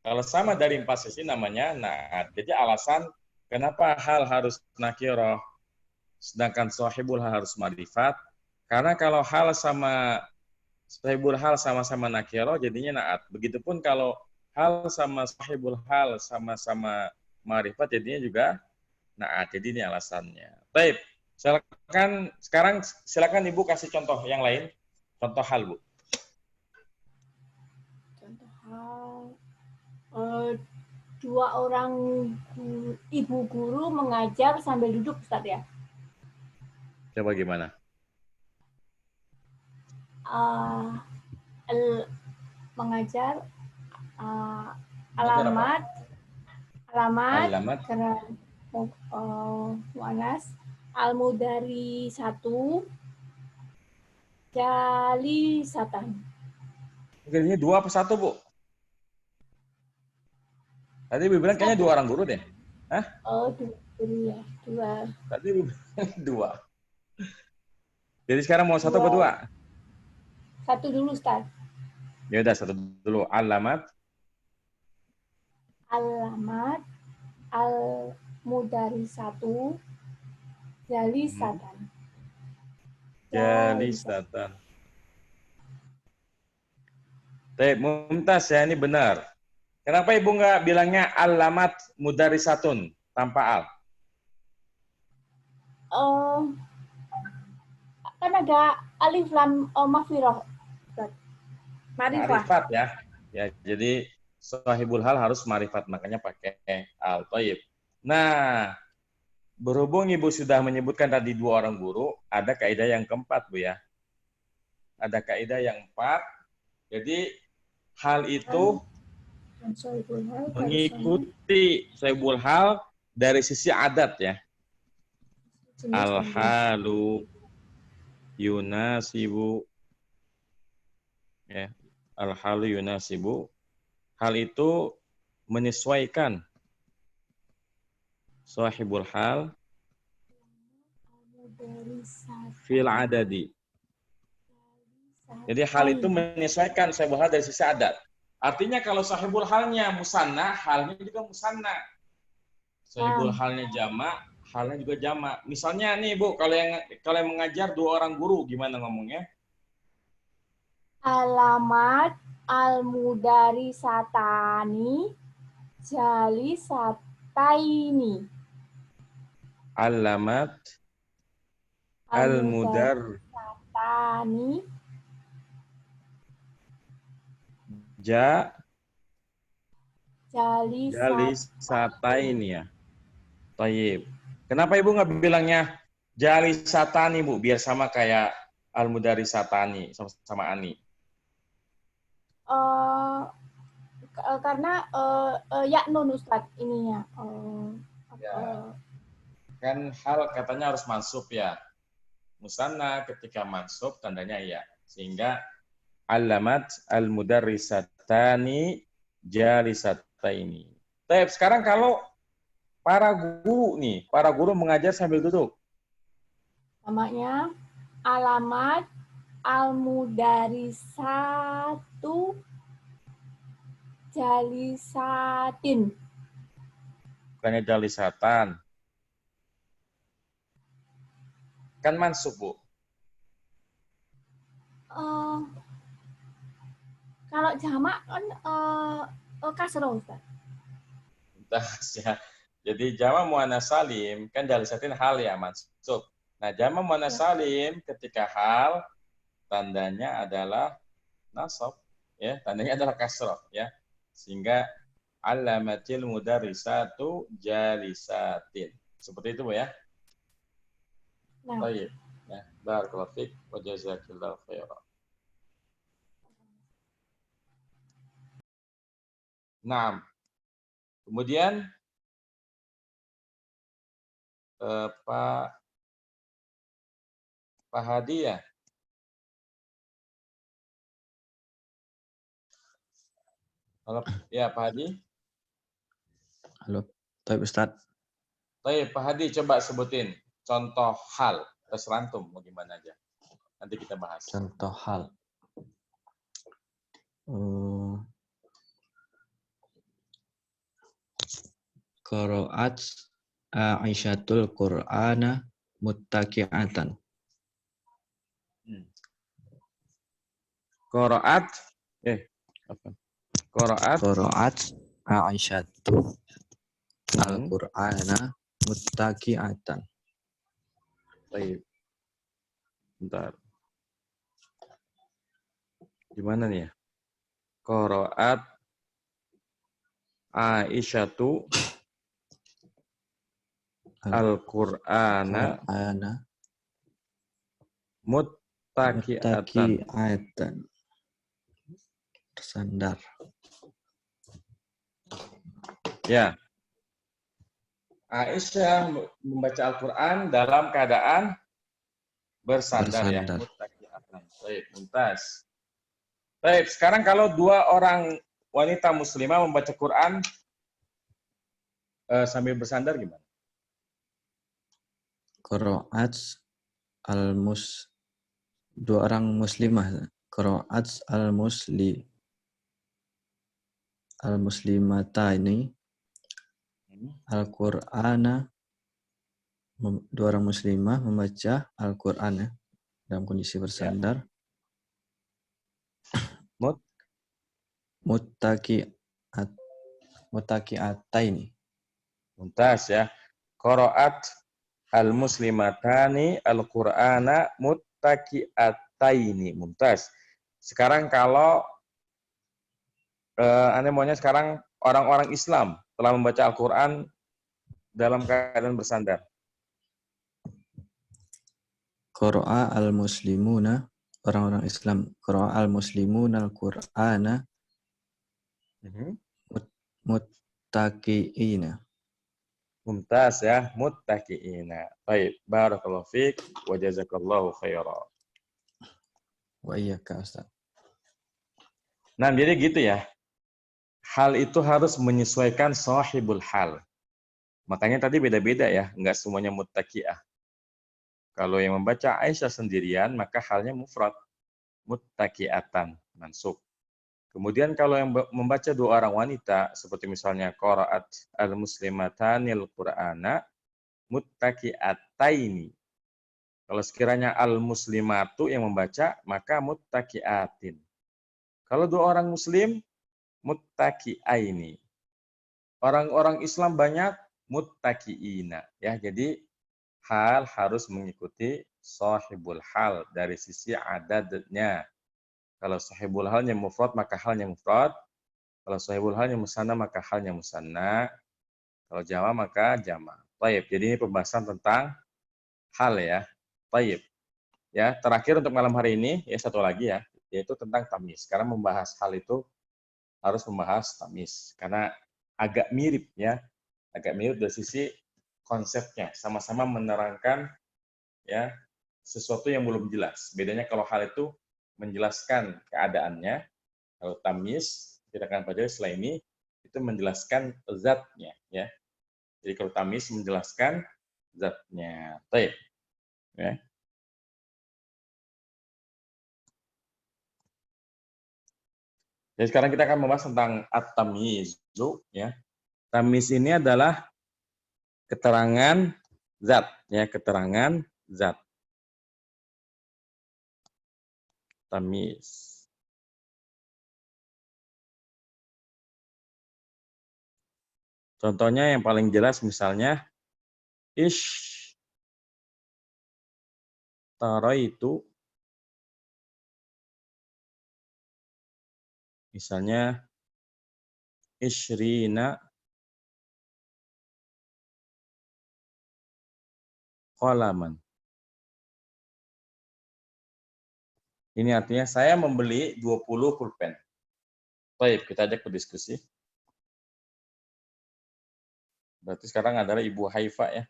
Kalau sama dari empat sisi namanya na'at. Jadi alasan kenapa hal harus nakirah, sedangkan sahibul hal harus ma'rifat. Karena kalau hal sama sahibul hal sama-sama nakiro jadinya naat. Begitupun kalau hal sama sahibul hal sama-sama ma'rifat jadinya juga naat. Jadi ini alasannya. Baik, silakan Ibu kasih contoh yang lain. Contoh hal, Bu. Contoh hal, dua orang ibu guru mengajar sambil duduk, Ustaz ya. Coba gimana? Mengajar Mengajar alamat Alamat. muannas al-mudari 1 jalisatan. Ini 2 apa 1, Bu? Tadi Ibu bilang kayaknya 2 orang guru deh. Hah? Oh, dua. Tadi Ibu bilang 2. Jadi sekarang mau 1 atau 2? 1 dulu, Ustaz. Ya udah 1 dulu. Alamat al-mudari 1 jalisatan. jalisatan. Mumtaz ya, ini benar. Kenapa Ibu nggak bilangnya alamat mudarisatun tanpa al? Kan ada alif lam mafirah. Marifat ya. Ya, jadi sahibul hal harus marifat, makanya pakai al. Thayyib. Nah, berhubung Ibu sudah menyebutkan tadi 2 orang guru, ada kaidah yang keempat, Bu ya. Ada kaidah yang 4. Jadi hal itu mengikuti sahibul hal dari sisi adat ya. Al-halu yunasibu ya. Al-halu yunasibu. Hal itu menyesuaikan sahibul hal fil adadi. Jadi hal itu menyesuaikan sahibul hal dari sisi adat. Artinya kalau sahibul halnya musanna, halnya juga musanna. Sahibul halnya jamak, halnya juga jamak. Misalnya nih Bu, kalau yang mengajar 2 orang guru, gimana ngomongnya? Alamat al-mudari satani jalisataini. Alamat al-mudar Satani jalisataini ya. Thayyib. Kenapa Ibu nggak bilangnya jalisatani, Bu? Biar sama kayak al-mudarisatani, sama-sama ani. Karena ya nun Ustaz ininya. Kan hal katanya harus mansub ya. Musanna ketika mansub tandanya ya. Sehingga alamat al-mudarrisatani jalisataini. Baik, sekarang kalau para guru mengajar sambil duduk. Namanya alamat al-mudarrisatu jalisatin. Bukannya jalisatan. Kan mansub, Bu. Kalau jamak kan kasroh, Ustaz. Ya. Jadi jamak muannas salim kan jalisatin hal ya mansub. Nah, jamak muannas salim ketika hal tandanya adalah nasab ya, tandanya adalah kasroh ya. Sehingga alamatil mudarrisatu jalisatin. Seperti itu, Bu ya. Baik. Ya, barakallahu fiik wa jazakillahu khairan. Nah, kemudian Pak Hadi ya. Halo, ya Pak Hadi. Halo, Baik Ustaz. Baik, Pak Hadi coba sebutin contoh hal, terserah antum mau gimana aja. Nanti kita bahas. Contoh hal. Qira'at Aisyatul Qur'ana muttaqi'atan. Qira'at apa? Qira'at Qira'at Aisyatu al-Qur'ana muttaqi'atan. Baik. Bentar. Gimana nih ya? Qira'at Aisyatu Al-Qur'ana Qur'ana muttaqi'atan. muttaqi'atan. Bersandar. Ya. Aisyah membaca Al-Quran dalam keadaan bersandar ya. Bersandar. Muttaqi'atan. Baik, mumtaz. Baik, sekarang kalau dua orang wanita muslimah membaca Quran sambil bersandar gimana? Qira'at dua orang muslimah. Qira'at al-muslimatani Al-Qur'ana, dua orang muslimah membaca Al-Qur'an ya, dalam kondisi bersandar. Muttaqi'ataini. Mumtaz ya. Qira'at al-muslimatani al-Qur'ana muttaqi'ataini. Mumtaz. Sekarang kalau Anda maunya sekarang orang-orang Islam telah membaca Al-Quran dalam keadaan bersandar. Qira'a al-muslimuna, orang-orang Islam. Qira'a al-muslimuna al-Qur'ana muttaqi'ina. Mumtaz ya, muttaqi'ina. Baik, barakallahu fiik wa jazakallahu khairan. Wa iyyaka Ustaz. Nah, jadi gitu ya. Hal itu harus menyesuaikan sahibul hal. Makanya tadi beda-beda ya, enggak semuanya muttaqi'ah. Kalau yang membaca Aisyah sendirian, maka halnya mufrad. Muttaqi'atan, mansub. Kemudian kalau yang membaca dua orang wanita, seperti misalnya Qira'at al-muslimatanil Qur'ana muttaqi'ataini. Kalau sekiranya al-muslimatu yang membaca, maka muttaqi'atin. Kalau dua orang muslim, muttaqi'aini. Orang-orang Islam banyak, muttaqi'ina. Ya, jadi hal harus mengikuti sahibul hal dari sisi adadnya. Kalau sahibul halnya mufrad, maka halnya mufrad. Kalau sahibul halnya musanna, maka halnya musanna. Kalau jama, maka jama. Baik, jadi ini pembahasan tentang hal ya. Baik. Ya, terakhir untuk malam hari ini, ya satu lagi ya, yaitu tentang tamyiz. Karena membahas hal itu harus membahas tamyiz. Karena agak mirip ya. Agak mirip dari sisi konsepnya. Sama-sama menerangkan ya sesuatu yang belum jelas. Bedanya kalau hal itu menjelaskan keadaannya, kalau tamyiz kita akan pelajari setelah ini itu menjelaskan zatnya ya. Jadi kalau tamyiz menjelaskan zatnya. Baik. Ya. Jadi sekarang kita akan membahas tentang at-tamyizu ya. Tamyiz ini adalah keterangan zat ya, keterangan zat. Tamyiz. Contohnya yang paling jelas misalnya ishtaraitu, misalnya ishrina qalaman. Ini artinya saya membeli 20 pulpen. Baik, kita ajak berdiskusi. Berarti sekarang adalah Ibu Haifa ya.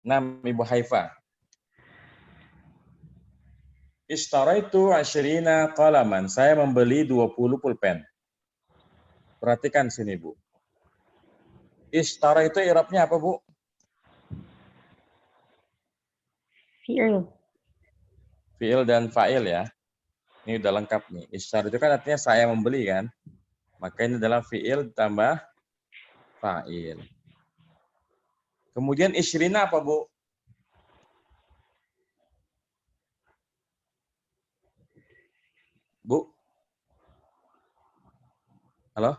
Nah, Ibu Haifa. Ishtaraitu 20 qalaman. Saya membeli 20 pulpen. Perhatikan sini, Bu. Ishtara itu i'rabnya apa, Bu? Fi'il. Fi'il dan fa'il ya. Ini udah lengkap nih. Ishtara itu kan artinya saya membeli kan. Maka ini adalah fi'il ditambah fa'il. Kemudian ishrina apa, Bu? Bu? Halo?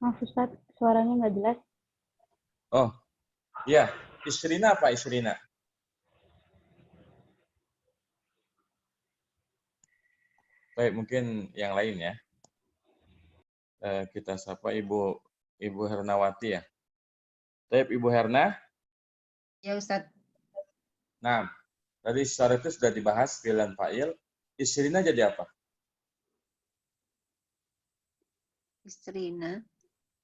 Maaf Ustaz, suaranya nggak jelas. Oh, iya. Isrina apa Isrina? Baik, mungkin yang lain ya. Kita sapa Ibu Hernawati ya. Baik, Ibu Herna. Ya Ustadz. Nah, tadi sore itu sudah dibahas fi'il dan fa'il. Isrina jadi apa? Isrina.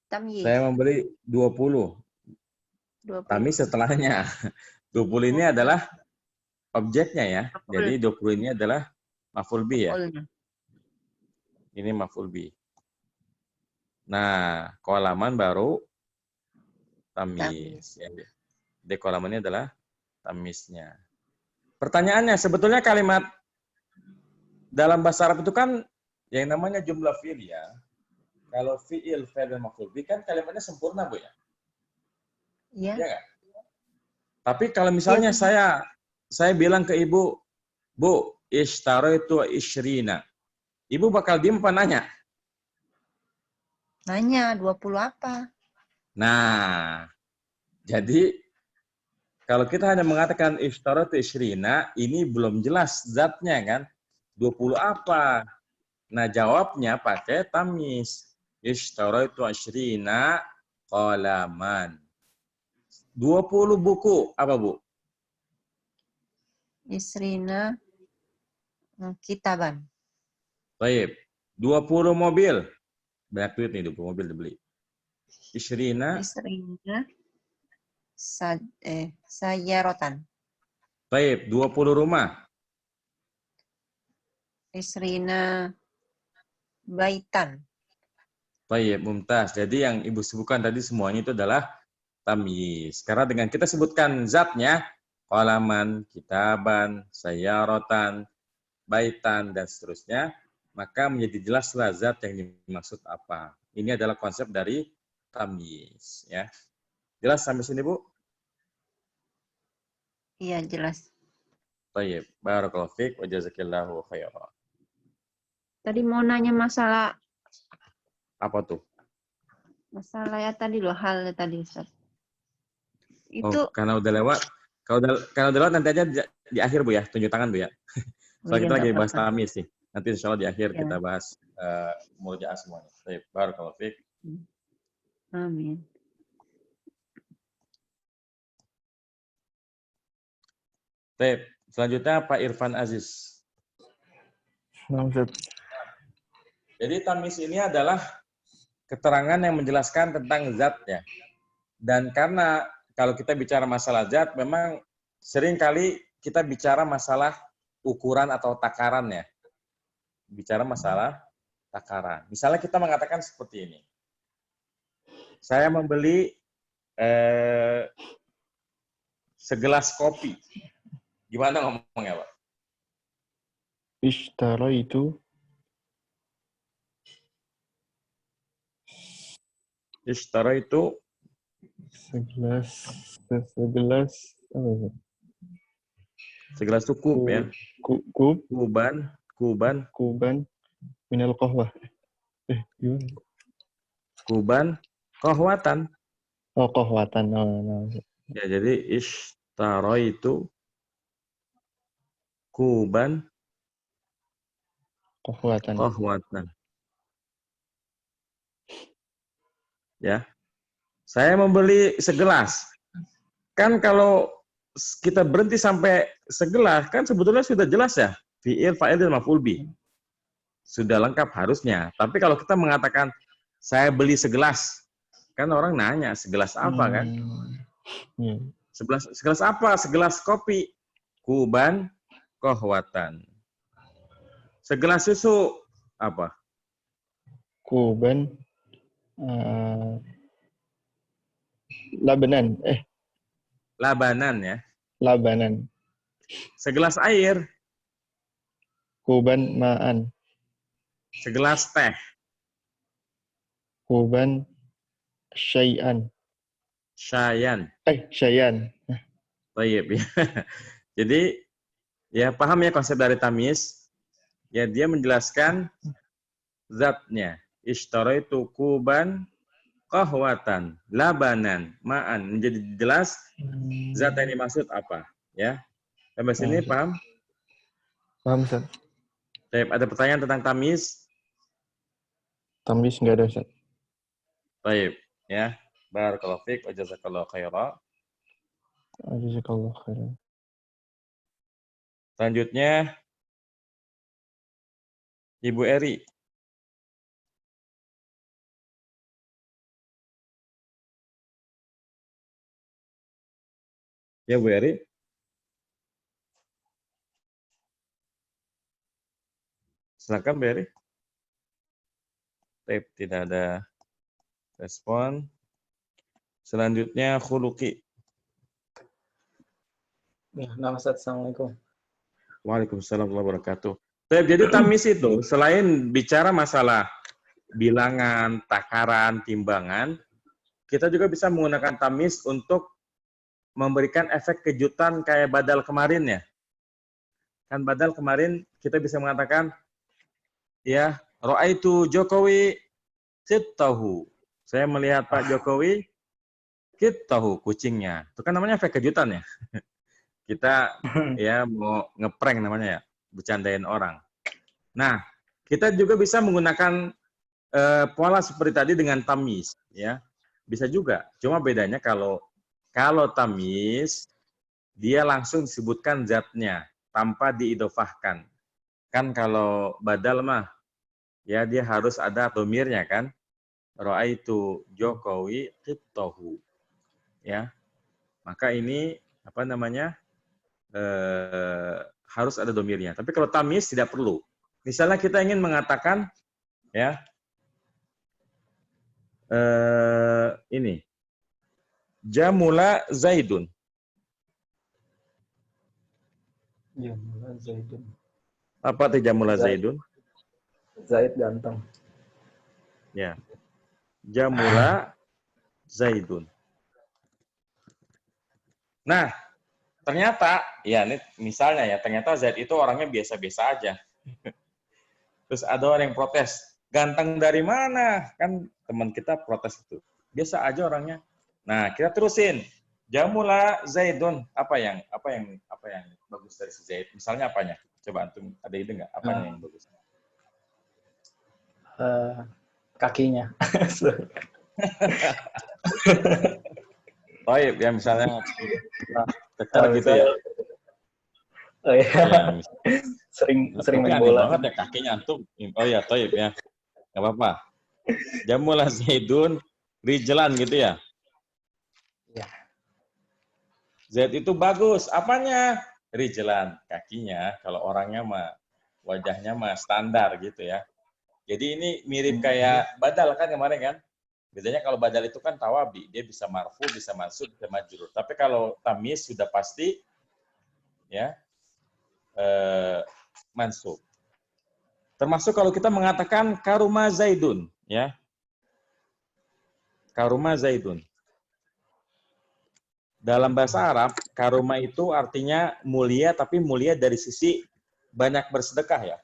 Tamyiz. Saya memberi 20. 20. Tamyiz setelahnya. 20 ini adalah objeknya ya. Maf'ul. Jadi 20 ini adalah maf'ul bih ya. Maf'ulnya. Ini maf'ul bih. Nah, kolaman baru tamyiz. Ya. Di kolaman ini adalah tamyiznya. Pertanyaannya, sebetulnya kalimat dalam bahasa Arab itu kan yang namanya jumlah fi'il ya. Kalau fi'il, fa'il, dan maf'ul bih kan kalimatnya sempurna, Bu ya? Iya. Iya nggak? Tapi kalau misalnya saya bilang ke Ibu, Bu, ishtaraitu ishrina. Ibu bakal diem apa nanya? Nanya 20 apa? Nah, jadi kalau kita hanya mengatakan ishtaraitu ishrina, ini belum jelas zatnya kan? 20 apa? Nah, jawabnya pakai tamyiz. Ishtaraitu ishrina qalaman. 20 buku. Apa, Bu? Isrina kitaban. Baik. 20 mobil. Banyak duit nih, 20 mobil dibeli. Ishrina. Isrina sayarotan. Baik. 20 rumah. Isrina baitan. Baik, mumtaz. Jadi yang Ibu sebutkan tadi semuanya itu adalah tamyiz. Karena dengan kita sebutkan zatnya, qalaman, kitaban, sayyaratan, baitan, dan seterusnya, maka menjadi jelaslah zat yang dimaksud apa. Ini adalah konsep dari tamyiz. Ya. Jelas sampai sini, Bu? Iya, jelas. Baik, barakallahu fiik wa jazakillahu khairan. Tadi mau nanya masalah Apa tuh? ya tadi loh, hal tadi Ustaz. Oh, Itu karena udah lewat. Kalau udah lewat nanti aja di akhir, Bu ya. Tunjuk tangan, Bu ya. Soalnya kita lagi bahas tamyiz sih. Nanti insya Allah di akhir kita bahas murojaah semuanya. Baik, barakallahu fiik. Amin. Baik, selanjutnya Pak Irfan Aziz. Jadi tamyiz ini adalah keterangan yang menjelaskan tentang zatnya. Dan karena kalau kita bicara masalah zat, memang sering kali kita bicara masalah ukuran atau takaran ya. Bicara masalah takaran. Misalnya kita mengatakan seperti ini. Saya membeli segelas kopi. Gimana ngomongnya, Pak? Ishtaraitu Ishtaraitu segelas segelas itu kub ya. Kuban minal qahwah. Gimana? Kuban qahwatan. Oh, qahwatan. Oh. Ya, jadi ishtaraitu kuban qahwatan. Ya. Saya membeli segelas. Kan kalau kita berhenti sampai segelas, kan sebetulnya sudah jelas ya. Fi'il, fa'il, dan maf'ul bih. Sudah lengkap harusnya. Tapi kalau kita mengatakan, saya beli segelas, kan orang nanya, segelas apa kan? Segelas apa? Segelas kopi. Kuban qahwatan. Segelas susu, apa? Kuban labanan. Labanan ya. Labanan. Segelas air. Kuban ma'an. Segelas teh. Kuban syai'an. Syayan. Syayan. Baik ya. Jadi ya paham ya konsep dari tamyiz. Ya, dia menjelaskan zatnya. Ishtaraitu kuban qahwatan labanan ma'an. Menjadi jelas zat yang dimaksud apa, ya. Sampai sini paham? Paham, Ustaz. Ada pertanyaan tentang tamyiz? Tamyiz nggak ada, Ustaz. Baik, ya. Barakallahu fiik wa jazakallahu khairan. Jazakallahu khairan. Selanjutnya Ibu Eri. Ya, Bu Eri. Silakan, Bu Eri. Tidak ada respon. Selanjutnya Khuluqi. Ya, nama Ustaz. Assalamualaikum. Waalaikumsalam warahmatullahi wabarakatuh. Jadi tamyiz itu selain bicara masalah bilangan, takaran, timbangan, kita juga bisa menggunakan tamyiz untuk memberikan efek kejutan kayak badal kemarin ya. Kan badal kemarin kita bisa mengatakan ya, ra'aitu Jokowi sittahu. Saya melihat Pak Jokowi sittahu, kucingnya. Itu kan namanya efek kejutan ya. Kita ya mau ngeprank namanya ya, bercandain orang. Nah, kita juga bisa menggunakan pola seperti tadi dengan tamyiz ya. Bisa juga. Cuma bedanya kalau tamyiz dia langsung disebutkan zatnya tanpa diidofahkan. Kan kalau badal mah ya dia harus ada domirnya kan. Ra'aitu Jokowi qibtahu. Ya. Maka ini apa namanya? Harus ada domirnya. Tapi kalau tamyiz tidak perlu. Misalnya kita ingin mengatakan ya ini Jamula Zaidun. Jamula Zaidun. Apa itu Jamula Zaidun? Zaid ganteng. Ya. Jamula Zaidun. Nah, ternyata, ya ini misalnya ya, ternyata Zaid itu orangnya biasa-biasa aja. Terus ada orang yang protes, ganteng dari mana? Kan teman kita protes itu. Biasa aja orangnya. Nah, kita terusin. Jamula Zaidun, apa yang bagus dari si Zaid? Misalnya apanya? Coba antum ada ide nggak? Apanya yang bagus? Kakinya. Toib ya misalnya kekar gitu ya. Oh iya. Ya, sering main bola. Banget ya kakinya antum. Oh ya, toib ya. Enggak apa-apa. Jamula Zaidun rijlan gitu ya. Iya. Zaid itu bagus. Apanya? Rijlan, kakinya. Kalau orangnya mah wajahnya mah standar gitu ya. Jadi ini mirip kayak badal kan kemarin kan? Bedanya kalau badal itu kan tawabi, dia bisa marfu, bisa mansub, bisa majrur. Tapi kalau tamyiz sudah pasti ya mansub. Termasuk kalau kita mengatakan karuma Zaidun, ya. Karuma Zaidun. Dalam bahasa Arab, karuma itu artinya mulia, tapi mulia dari sisi banyak bersedekah ya.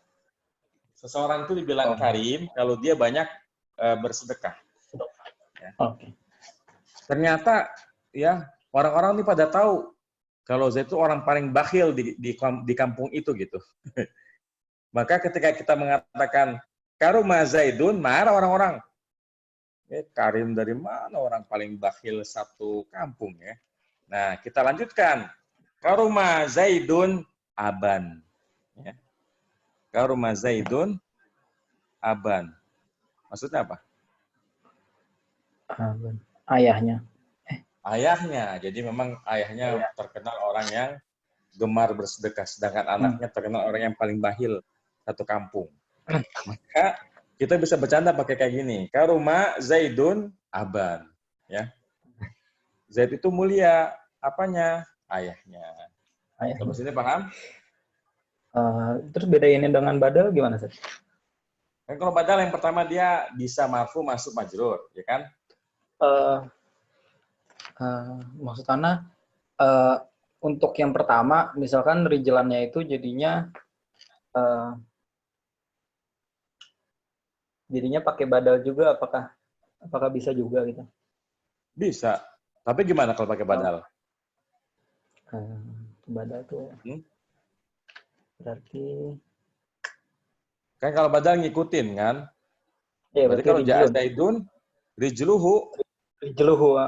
Seseorang itu dibilang karim kalau dia banyak bersedekah. Ya. Oke. Ternyata ya orang-orang ini pada tahu kalau Zaid itu orang paling bakhil di kampung itu gitu. Maka ketika kita mengatakan karuma Zaidun, marah orang-orang. Karim dari mana orang paling bakhil satu kampung ya. Nah, kita lanjutkan. Karuma Zaidun aban. Ya. Karuma Zaidun aban. Maksudnya apa? Ayahnya. Ayahnya. Jadi memang ayahnya terkenal orang yang gemar bersedekah. Sedangkan anaknya terkenal orang yang paling bakhil satu kampung. Maka kita bisa bercanda pakai kayak gini. Karuma Zaidun aban. Ya. Zaid itu mulia. Apanya? Ayahnya. Terus ini paham? Terus bedainnya dengan badal gimana, Sir? Kan kalau badal yang pertama dia bisa marfu masuk majrur, ya kan? Maksud Ana, untuk yang pertama, misalkan rijlannya itu jadinya jadinya pakai badal juga, apakah bisa juga gitu? Bisa. Tapi gimana kalau pakai badal? Badal tuh berarti Kan kalau badal ngikutin kan? ya Berarti berarti kalau ja'a rijlun. Zaidun, rijluhu. Rijluhu.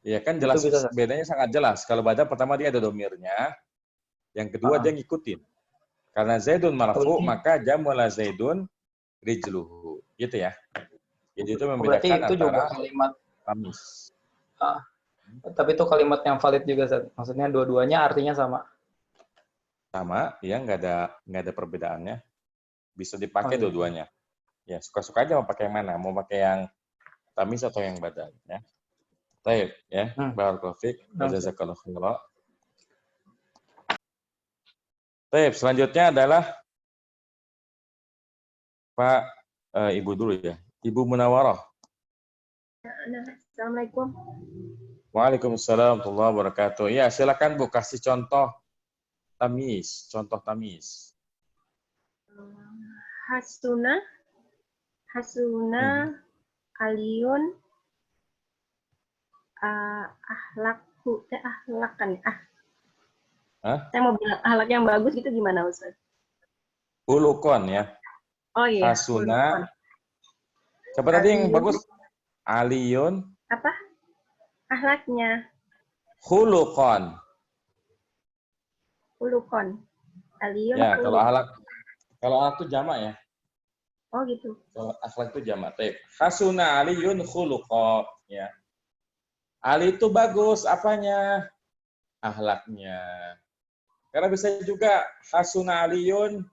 Ya kan Itu jelas, bisa. bedanya sangat jelas. Kalau badal pertama dia ada domirnya, yang kedua dia ngikutin. Karena Zaidun marfu, maka jamula Zaidun rijluhu. Gitu ya. Jadi itu Berarti membedakan itu juga antara kalimat tamis. tapi itu kalimat yang valid juga, Ustaz. Maksudnya dua-duanya artinya sama. Sama, ya nggak ada perbedaannya. Bisa dipakai iya. dua-duanya. Ya suka-suka aja mau pakai yang mana, mau pakai yang tamis atau yang badal. Ya. Baik, ya. Barakallahu fiik. Jazakallahu khairan. Baik, selanjutnya adalah Pak Ibu dulu ya. Ibu Munawarah. Assalamualaikum. Waalaikumsalam warahmatullahi wabarakatuh. Ya, silakan Bu kasih contoh tamis, Hasuna, Aliyun, ahlakan. Saya mau bilang ahlak yang bagus gitu gimana, Ustaz? Hulukon ya. Oh iya. Hasuna. Siapa tadi yang bagus? Aliyun. Apa? Ahlaknya. Hulukon. Aliyun. Ya, kalau ahlak itu jamak ya. Oh gitu. Kalau akhlak itu jamak. Hasuna Aliyun khuluqa ya. Ali itu bagus apanya? Akhlaknya. Karena bisa juga hasuna Aliyun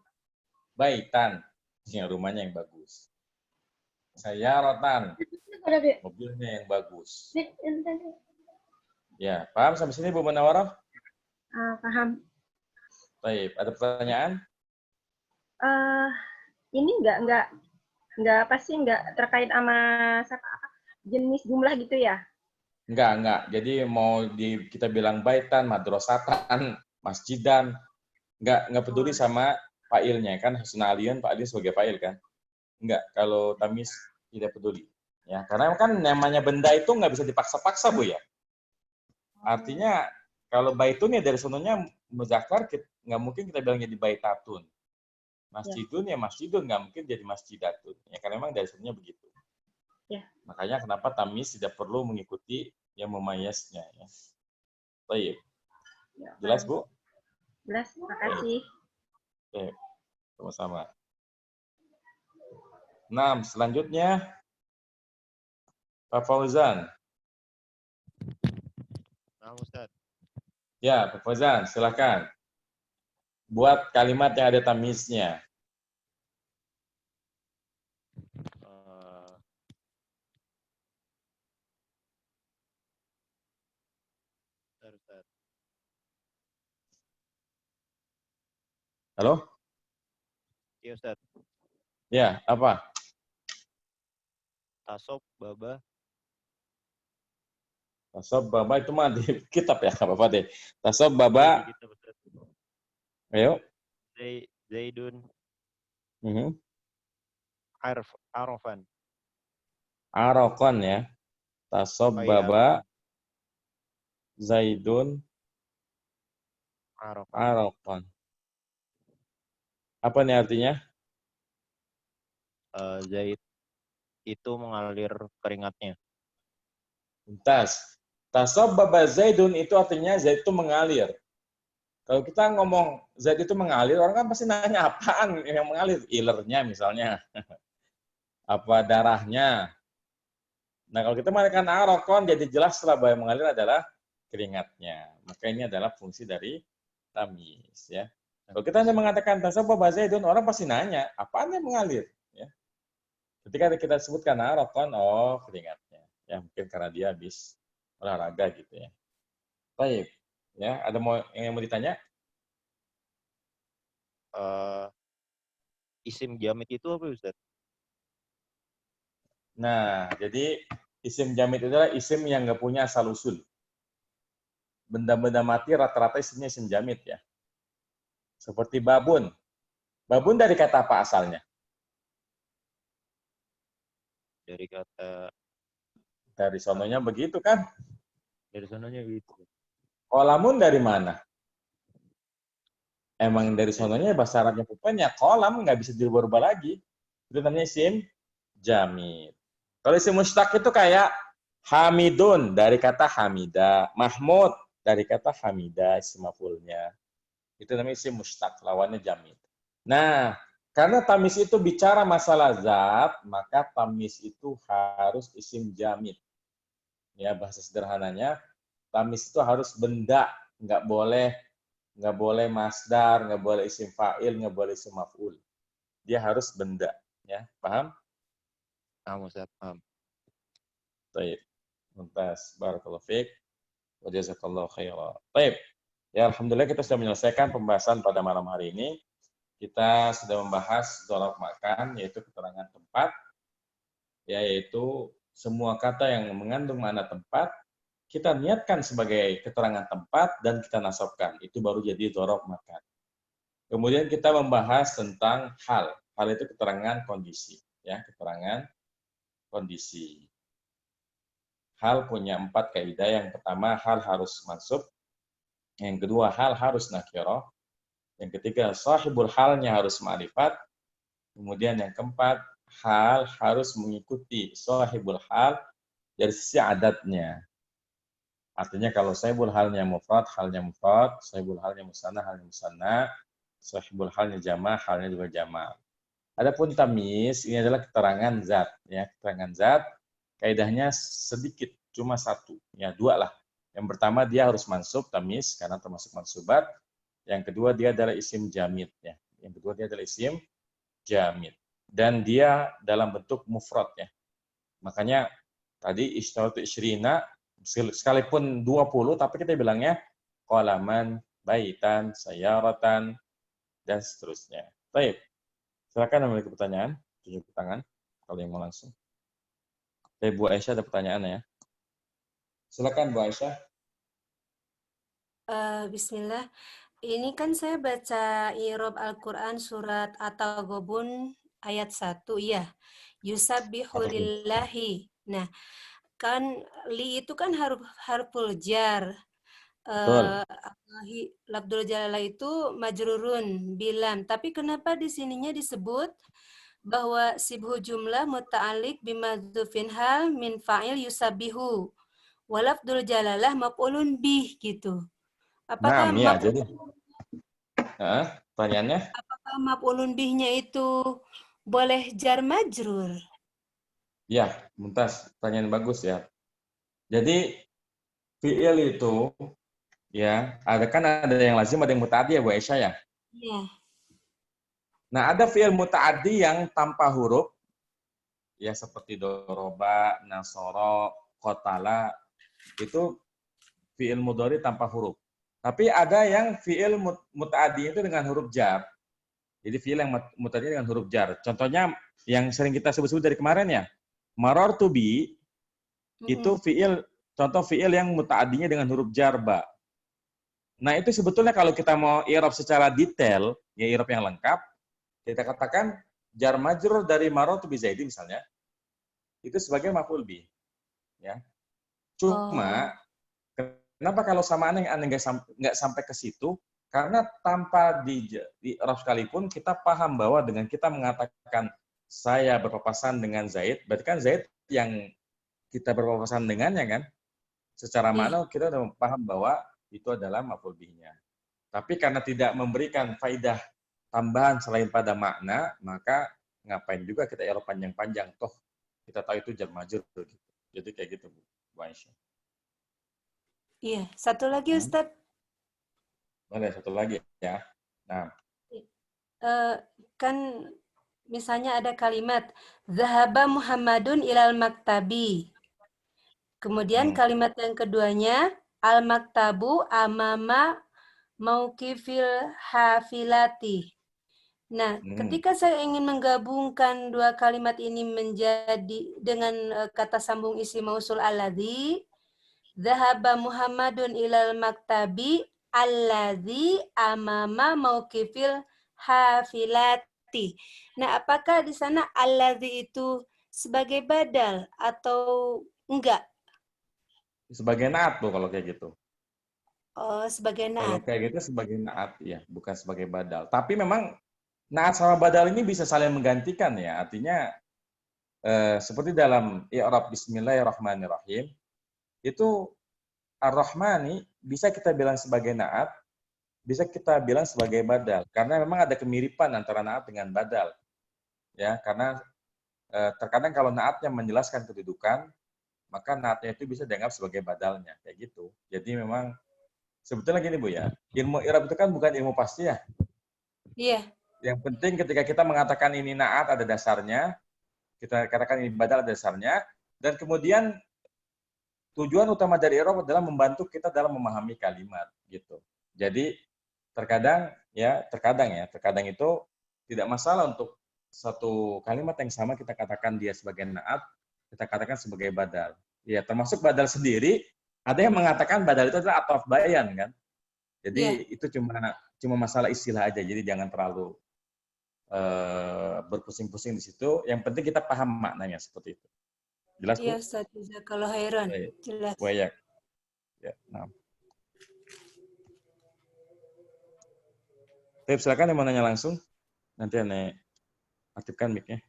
baitan, yang rumahnya yang bagus. Sayaratan, mobilnya yang bagus. Ya, paham sampai sini Bu Munawarah? Paham. Baik, ada pertanyaan? Ini enggak terkait sama jenis jumlah gitu ya? Enggak. Jadi mau kita bilang baitan, madrasatan, masjidan, enggak peduli sama fa'ilnya kan, hasuna aliyun, fa'ilnya sebagai fa'il kan. Enggak, kalau tamis tidak peduli. Ya, karena kan namanya benda itu enggak bisa dipaksa-paksa, Bu ya. Artinya kalau baitun ya dari sononya muzakkar, enggak mungkin kita bilang jadi baitatun. Masjidun ya masjidun, nggak mungkin jadi masjidatun. Ya karena memang dari sononya begitu. Ya. Makanya kenapa tamis tidak perlu mengikuti yang memayasnya ya. Baik. Jelas, Bu? Jelas, makasih. Baik. Sama-sama. 6. Selanjutnya Pak Fauzan. Nah, Ustaz. Ya, Pak Fauzan, silakan. Buat kalimat yang ada tamisnya. Halo? Iya, Ustaz. Ya, apa? Tasob, baba. Tasob, baba itu mah di kitab ya, apa-apa deh. Tasob, baba. Ayo. Zaidun. Arofan. Arokon ya. Tasob, baba. Zaidun. Arokon. Apa nih artinya? Zaid itu mengalir keringatnya. Tasob baba Zaidun itu artinya Zaid itu mengalir. Kalau kita ngomong Zaid itu mengalir, orang kan pasti nanya apaan yang mengalir? Ilernya misalnya. Apa darahnya? Nah kalau kita mengatakan arokon, jadi jelas lah bahwa yang mengalir adalah keringatnya. Maka ini adalah fungsi dari tamis. Ya. Kalau kita hanya mengatakan tasob baba Zaidun, orang pasti nanya, apaan yang mengalir? Ya. Ketika kita sebutkan arokon, oh keringatnya. Ya mungkin karena dia habis olahraga gitu ya. Baik. Ya, ada yang mau ditanya? Isim jamid itu apa, Ustaz? Nah, jadi isim jamid itu adalah isim yang nggak punya asal-usul. Benda-benda mati rata-rata isimnya isim jamid ya. Seperti babun. Babun dari kata apa asalnya? Dari kata Dari sononya begitu kan? dari sononya gitu. Kolamun dari mana? Emang dari sononya bahasa Arabnya pupenya kolam, nggak bisa dirubah-rubah lagi. Itu namanya isim jamid. Kalau isim mustaq itu kayak Hamidun dari kata Hamida, Mahmud dari kata Hamida isim maf'ulnya. Itu namanya isim mustaq, lawannya jamid. Nah, karena tamis itu bicara masalah zat, maka tamis itu harus isim jamid. Ya, bahasa sederhananya, tamis itu harus benda, nggak boleh masdar, nggak boleh isim fa'il, nggak boleh isim maf'ul. Dia harus benda, ya, paham? Paham Ustaz, paham. Baik. Mumtaz. Barakallahu fiik. Wa jazakallahu khairan. Baik. Ya, alhamdulillah kita sudah menyelesaikan pembahasan pada malam hari ini. Kita sudah membahas dzaraf makan, yaitu keterangan tempat, yaitu semua kata yang mengandung makna tempat, kita niatkan sebagai keterangan tempat dan kita nasabkan. Itu baru jadi dzaraf makan. Kemudian kita membahas tentang hal. Hal itu keterangan kondisi, ya, keterangan kondisi. Hal punya 4 kaidah. Yang pertama, hal harus mansub. Yang kedua, hal harus nakirah. Yang ketiga, sahibul halnya harus ma'rifat. Kemudian yang keempat, hal harus mengikuti sahibul hal dari sisi adatnya. Artinya kalau sahibul halnya mufrad, sahibul halnya musanna, halnya musanna, sahibul halnya jama', halnya juga jama'. Adapun tamis, ini adalah keterangan zat, ya, keterangan zat. Kaidahnya sedikit, cuma 1, ya 2 lah. Yang pertama dia harus mansub tamis karena termasuk mansubat. Yang kedua dia adalah isim jamid, ya. Yang kedua dia adalah isim jamid dan dia dalam bentuk mufrad, ya. Makanya tadi istaratu isyrina sekalipun 20 tapi kita bilangnya qalaman, baitan, sayaratan dan seterusnya. Baik. Silakan memiliki pertanyaan, tunjuk tangan kalau yang mau langsung. Bu Aisyah ada pertanyaan ya. Silakan Bu Aisyah. Bismillah. Ini kan saya baca i'rab Al-Quran surat At-Taghabun ayat 1 ya. Yusabbihu lillahi. Nah, kan li itu kan harful jar. Lafdzul jalalah itu majrurun bilam. Tapi kenapa di sininya disebut bahwa sibhu jumlah muta'alliq bimadzufin hal min fa'il yusabbihu. Walafdzul jalalah maf'ulun bih gitu. Apakah Nah, jadi pertanyaannya? Apakah maf'ulun bihnya itu boleh jar majrur? Ya, Mumtaz, pertanyaan bagus ya. Jadi fi'il itu ya, ada yang lazim, ada yang muta'addi ya Bu Aisyah ya? Iya. Nah, ada fi'il muta'addi yang tanpa huruf, ya seperti doroba, nasoro, qatala, itu fi'il mudhari tanpa huruf. Tapi ada yang fi'il muta'addi itu dengan huruf jar. Jadi fi'il yang muta'addi dengan huruf jar. Contohnya yang sering kita sebut-sebut dari kemarin ya, marartu bi, itu contoh fi'il yang muta'addinya dengan huruf jar ba. Nah, itu sebetulnya kalau kita mau i'rab secara detail, ya i'rab yang lengkap, kita katakan jar majrur dari marartu bi Zaidi misalnya, itu sebagai maf'ul bi. Ya. Cuma kenapa kalau samaan yang nggak sampai ke situ? Karena tanpa di i'rab sekalipun kita paham bahwa dengan kita mengatakan saya berpapasan dengan Zaid, berarti kan Zaid yang kita berpapasan dengannya kan? Secara makna kita sudah paham bahwa itu adalah maf'ul bihnya. Tapi karena tidak memberikan faidah tambahan selain pada makna, maka ngapain juga kita i'rab panjang-panjang, toh kita tahu itu jar majrur gitu. Jadi kayak gitu Bu Aisyah. Iya, satu lagi Ustadz. Boleh satu lagi ya. Nah, kan misalnya ada kalimat zahaba Muhammadun ilal maktabi. Kemudian kalimat yang keduanya al-maktabu amama mauqifil hafilati. Nah, ketika saya ingin menggabungkan dua kalimat ini menjadi dengan kata sambung isim mausul alladzi, zahaba Muhammadun ilal maktabi alladzi amama mauqifil hafilati. Nah, apakah di sana alladzi itu sebagai badal atau enggak? Sebagai naat tuh kalau kayak gitu. Oh, sebagai Kalau naat. kayak gitu sebagai naat ya, bukan sebagai badal. Tapi memang naat sama badal ini bisa saling menggantikan ya. Artinya seperti dalam i'rab Bismillahirrahmanirrahim, itu Ar-Rahmani bisa kita bilang sebagai naat, bisa kita bilang sebagai badal. Karena memang ada kemiripan antara naat dengan badal. Ya, karena terkadang kalau naatnya menjelaskan kedudukan, maka naatnya itu bisa dianggap sebagai badalnya, kayak gitu. Jadi memang sebetulnya gini Bu ya, ilmu i'rab itu kan bukan ilmu pasti ya. Iya. Yang penting ketika kita mengatakan ini naat ada dasarnya, kita katakan ini badal ada dasarnya, dan kemudian tujuan utama dari i'rab adalah membantu kita dalam memahami kalimat gitu. Jadi terkadang itu tidak masalah untuk satu kalimat yang sama kita katakan dia sebagai naat, kita katakan sebagai badal. Ya, termasuk badal sendiri, ada yang mengatakan badal itu adalah ataf bayan kan. Jadi itu cuma masalah istilah aja. Jadi jangan terlalu berpusing-pusing di situ. Yang penting kita paham maknanya seperti itu. Jelas, Bu? Iya, Ustaz. Jazakallah khairan. Jelas. Wayak. Ya, nah. Silakan yang mau nanya langsung. Nanti Ane aktifkan mic-nya.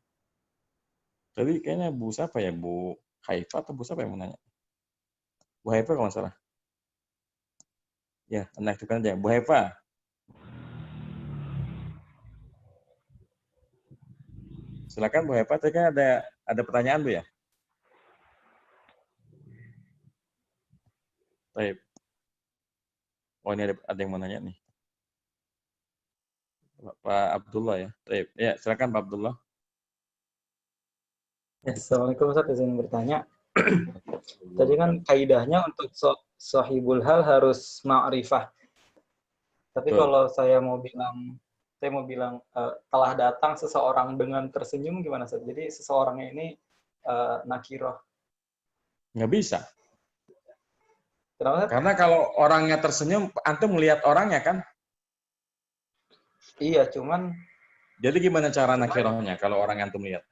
Tadi kayaknya Bu siapa ya? Bu Haifa atau Bu siapa yang mau nanya? Bu Haifa kalau nggak salah. Ya, Ane aktifkan aja. Bu Haifa. Silakan Bu Haifa. Tadi kan ada pertanyaan Bu ya? Baik. Oh, ini ada yang mau nanya nih. Pak Abdullah ya. Baik. Ya, silakan Pak Abdullah. Assalamualaikum Ustaz, izin bertanya. Tadi kan kaidahnya untuk sahibul hal harus ma'rifah. Tapi kalau saya mau bilang telah datang seseorang dengan tersenyum gimana Ustaz? Jadi seseorangnya ini nakiroh. Nggak bisa. Kenapa? Karena kalau orangnya tersenyum, antum melihat orangnya kan? Iya, cuman. Jadi gimana cara nakirohnya kalau orang antum lihat?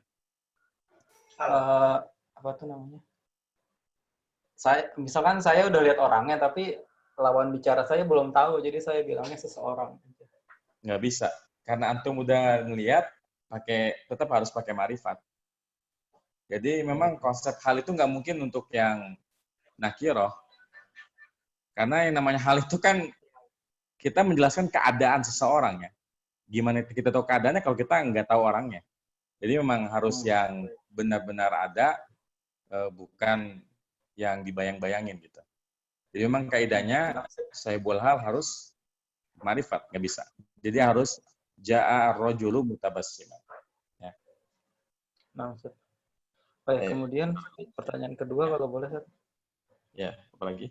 Apa tuh namanya? Misalkan saya udah lihat orangnya, tapi lawan bicara saya belum tahu, jadi saya bilangnya seseorang. Nggak bisa, karena antum udah ngelihat, tetap harus pakai ma'rifat. Jadi memang konsep hal itu nggak mungkin untuk yang nakiroh. Karena yang namanya hal itu kan kita menjelaskan keadaan seseorang ya. Gimana kita tahu keadaannya kalau kita nggak tahu orangnya. Jadi memang harus yang benar-benar ada, bukan yang dibayang-bayangin gitu. Jadi memang kaidahnya sahibul hal harus ma'rifat, nggak bisa. Jadi harus ja'a rajulu mutabassiman. Ya. Nah, Ustaz. Kemudian pertanyaan kedua kalau boleh, Ustaz. Ya, apalagi?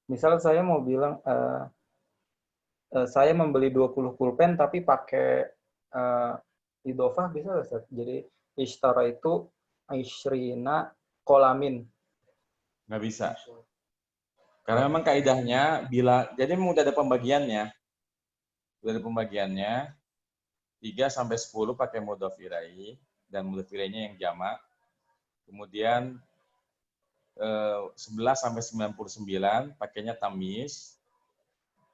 Misal saya mau bilang saya membeli 20 pulpen tapi pakai idofah bisa nggak, Ustaz? Jadi ishtara itu ishrina kolamin. Nggak bisa. Karena memang kaidahnya jadi udah ada pembagiannya. Udah ada pembagiannya 3 sampai 10 pakai mudhof ilaih dan mudhof ilaihnya yang jamak. Kemudian 11 sampai 99 pakainya tamyiz.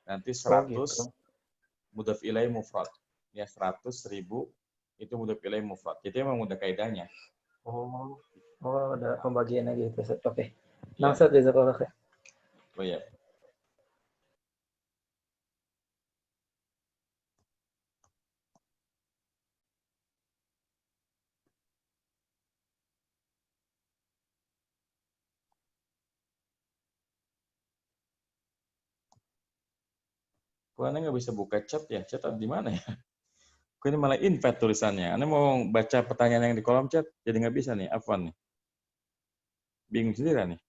Nanti 100 mudhof ilaih mufrad. Ya 100 1000 itu mudhof ilaih mufrad. Jadi memang udah kaidahnya. Oh, ada pembagiannya gitu. Oke. Nah, Ustaz, jazakallah khair. Oh ya. Kok Anda nggak bisa buka chat ya? Chat di mana ya? Kok ini malah invite tulisannya. Anda mau baca pertanyaan yang di kolom chat, jadi nggak bisa nih. Afwan nih. Bingung sendiri nih.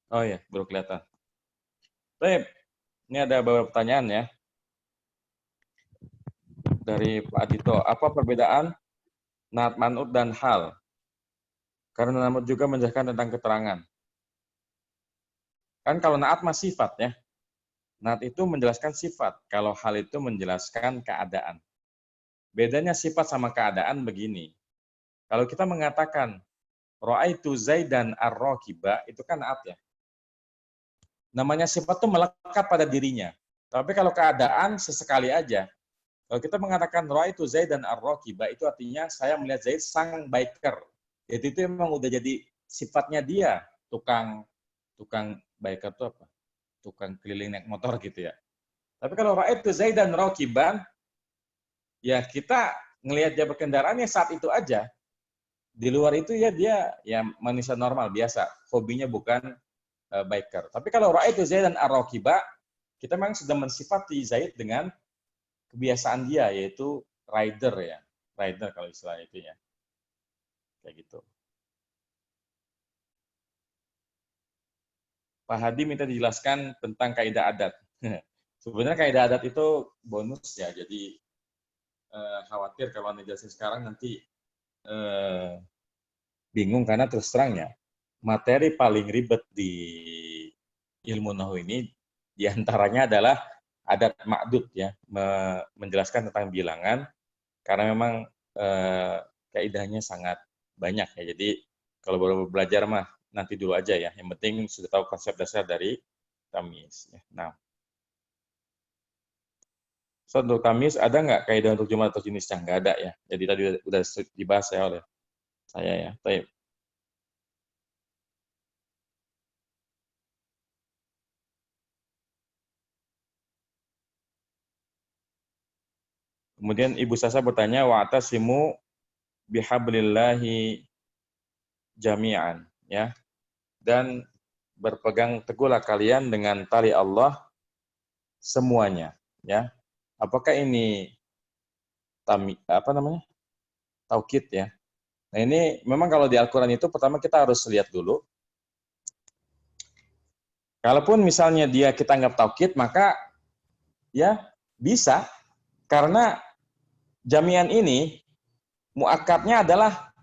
Oh iya, baru kelihatan. Baik, ini ada beberapa pertanyaan ya. Dari Pak Adito, apa perbedaan naat man'ut dan hal? Karena namat juga menjelaskan tentang keterangan. Kan kalau naat mah sifat ya. Naat itu menjelaskan sifat. Kalau hal itu menjelaskan keadaan. Bedanya sifat sama keadaan begini. Kalau kita mengatakan ra'aitu Zaidan ar-rakiba, itu kan naat ya. Namanya sifat itu melekat pada dirinya. Tapi kalau keadaan sesekali aja. Kalau kita mengatakan ra'aitu Zaidan ar-rakiba, itu artinya saya melihat Zaid sang biker. Jadi itu memang udah jadi sifatnya dia, tukang biker itu apa? Tukang keliling naik motor gitu ya. Tapi kalau ra'aitu Zaidan rakiban, ya kita ngelihat dia berkendaraannya saat itu aja. Di luar itu ya dia ya manusia normal biasa, hobinya bukan biker. Tapi kalau ra'aitu Zaidan ar-rakiba, kita memang sudah mensifati Zaid dengan kebiasaan dia, yaitu rider ya. Rider kalau istilah itu ya. Kayak gitu. Pak Hadi minta dijelaskan tentang kaidah adat. Sebenarnya kaidah adat itu bonus ya, jadi khawatir kalau dijelasin sekarang nanti bingung, karena terus terang ya, materi paling ribet di ilmu nahwu ini diantaranya adalah adat ma'dud ya, menjelaskan tentang bilangan, karena memang kaidahnya sangat banyak ya. Jadi kalau baru belajar mah nanti dulu aja ya. Yang penting sudah tahu konsep dasar dari tamyiz. Nah, so, untuk tamyiz ada nggak kaidah untuk jumlah atau jenisnya? Nggak ada ya. Jadi tadi udah dibahas ya oleh saya ya. Baik. Kemudian Ibu Sasa bertanya, wa'tasimu bihablillahi jami'an, ya. Dan berpegang teguhlah kalian dengan tali Allah semuanya, ya. Apakah ini taukid ya? Nah, ini memang kalau di Al-Qur'an itu pertama kita harus lihat dulu. Kalaupun misalnya kita anggap taukid, maka ya bisa, karena jami'an ini muakkadnya adalah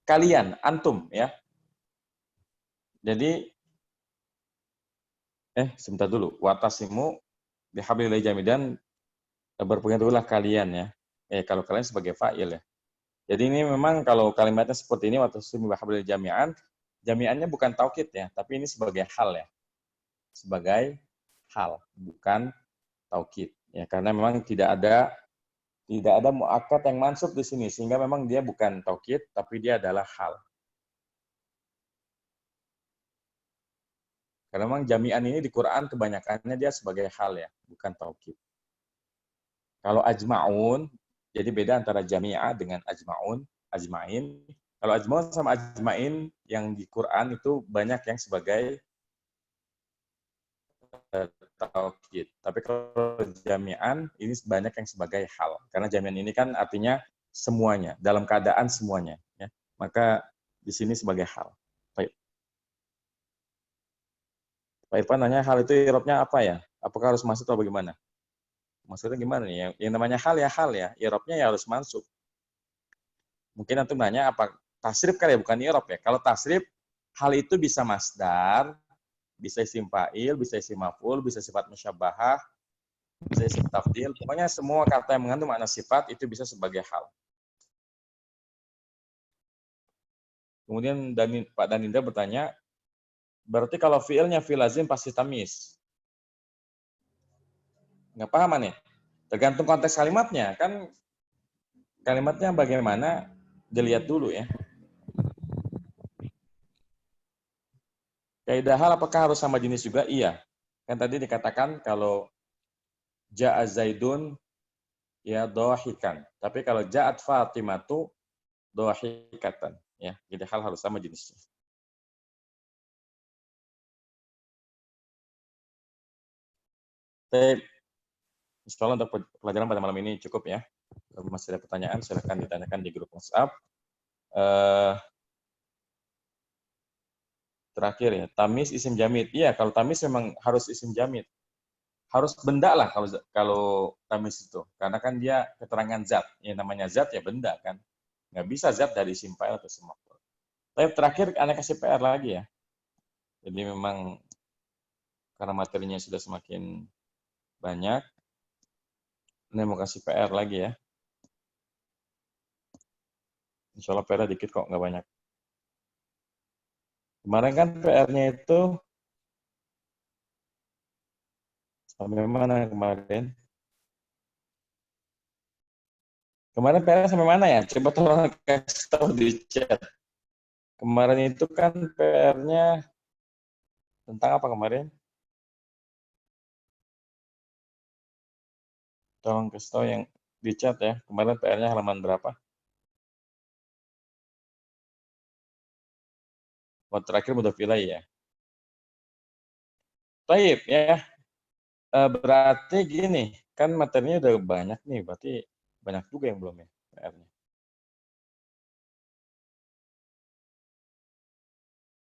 kalian, antum ya. Jadi sebentar dulu. Watasimu bihablillahi jami'an, berpegang teguhlah kalian ya. Kalau kalian sebagai fa'il ya. Jadi ini memang kalau kalimatnya seperti ini, watasimu bihablillahi jami'an, jami'annya bukan taukid ya, tapi ini sebagai hal ya. Sebagai hal, bukan taukid ya, karena memang tidak ada muakkad yang mansub di sini, sehingga memang dia bukan taukid, tapi dia adalah hal. Karena memang jami'an ini di Quran kebanyakannya dia sebagai hal ya, bukan taukid. Kalau ajma'un, jadi beda antara jami'ah dengan ajma'in. Kalau ajma'un sama ajma'in yang di Quran itu banyak yang sebagai taukid. Tapi kalau jami'an ini banyak yang sebagai hal. Karena jami'an ini kan artinya semuanya, dalam keadaan semuanya ya. Maka di sini sebagai hal. Baik. Pak Irfan nanya, hal itu i'rabnya apa ya? Apakah harus masuk atau bagaimana? Maksudnya gimana nih? Yang namanya hal ya, i'rabnya ya harus masuk. Mungkin antum nanya apa tasrif kali ya, bukan i'rab ya. Kalau tasrif, hal itu bisa masdar, bisa isim fa'il, bisa isim maf'ul, bisa sifat musyabbahah, bisa isim tafdil. Pokoknya semua kata yang mengandung makna sifat itu bisa sebagai hal. Kemudian Pak Daninda bertanya, berarti kalau fi'ilnya fi'il lazim pasti tamyiz. Nggak paham nih? Tergantung konteks kalimatnya. Kan kalimatnya bagaimana, dilihat dulu ya. Kaidah hal apakah harus sama jenis juga? Iya. Kan tadi dikatakan kalau ja'a Zaidun ya dhahikan. Tapi kalau ja'at Fatimatu dhahikatan ya. Jadi hal harus sama jenisnya. Insya Allah untuk pelajaran pada malam ini cukup ya. Kalau masih ada pertanyaan silakan ditanyakan di grup WhatsApp. Terakhir ya, tamis isim jamid. Iya, kalau tamis memang harus isim jamid. Harus benda lah kalau tamis itu. Karena kan dia keterangan zat. Yang namanya zat ya benda kan. Nggak bisa zat dari isim fa'il atau isim maf'ul. Tapi terakhir Anda kasih PR lagi ya. Jadi memang karena materinya sudah semakin banyak, Anda mau kasih PR lagi ya. Insya Allah PR dikit kok, nggak banyak. Kemarin kan PR-nya itu sampai mana kemarin? Kemarin PR sampai mana ya? Coba tolong kasih tahu di chat. Kemarin itu kan PR-nya tentang apa kemarin? Tolong kasih tahu yang di chat ya. Kemarin PR-nya halaman berapa? Oh, terakhir mudzafilah ya. Baik ya. Berarti gini, kan materinya udah banyak nih, berarti banyak juga yang belum ya PR-nya.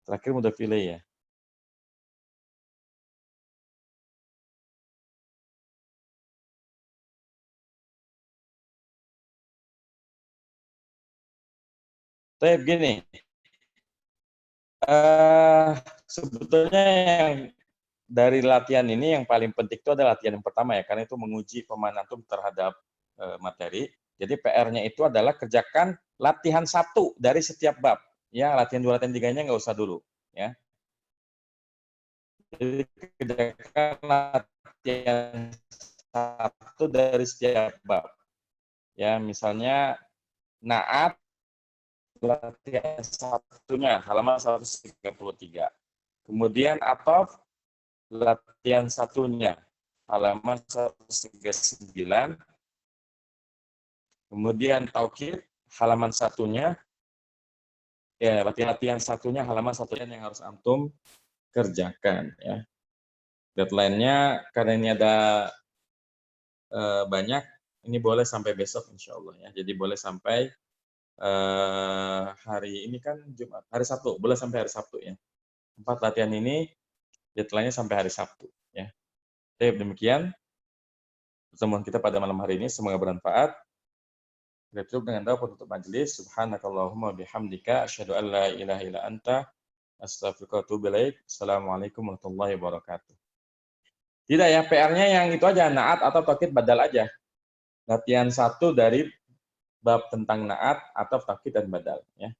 Terakhir mudzafilah ya. Tapi begini, sebetulnya yang dari latihan ini yang paling penting itu adalah latihan yang pertama ya, karena itu menguji pemahaman antum terhadap materi. Jadi PR-nya itu adalah kerjakan latihan 1 dari setiap bab. Ya, latihan 2, latihan 3-nya nggak usah dulu. Ya. Jadi kerjakan latihan 1 dari setiap bab. Ya, misalnya Naat, latihan 1-nya halaman 133. Kemudian Atof, latihan 1-nya halaman 139. Kemudian Taukid, halaman 1-nya, ya latihan 1-nya halaman 1-nya yang harus antum kerjakan ya. Deadline-nya karena ini ada banyak, ini boleh sampai besok insya Allah ya. Jadi boleh sampai hari ini kan Jumat, hari Sabtu, boleh sampai hari Sabtu ya. 4 latihan ini deadline-nya sampai hari Sabtu ya. Jadi demikian pertemuan kita pada malam hari ini, semoga bermanfaat. Kita tutup dengan doa penutup majelis. Subhanakallahumma bihamdika asyhadu an la ilaha illa anta astaghfiruka wa atubu ilaik. Assalamualaikum warahmatullahi wabarakatuh. Tidak ya, PR-nya yang itu aja, naat atau taukid badal aja. Latihan 1 dari bab tentang naat atau taukid dan badal ya.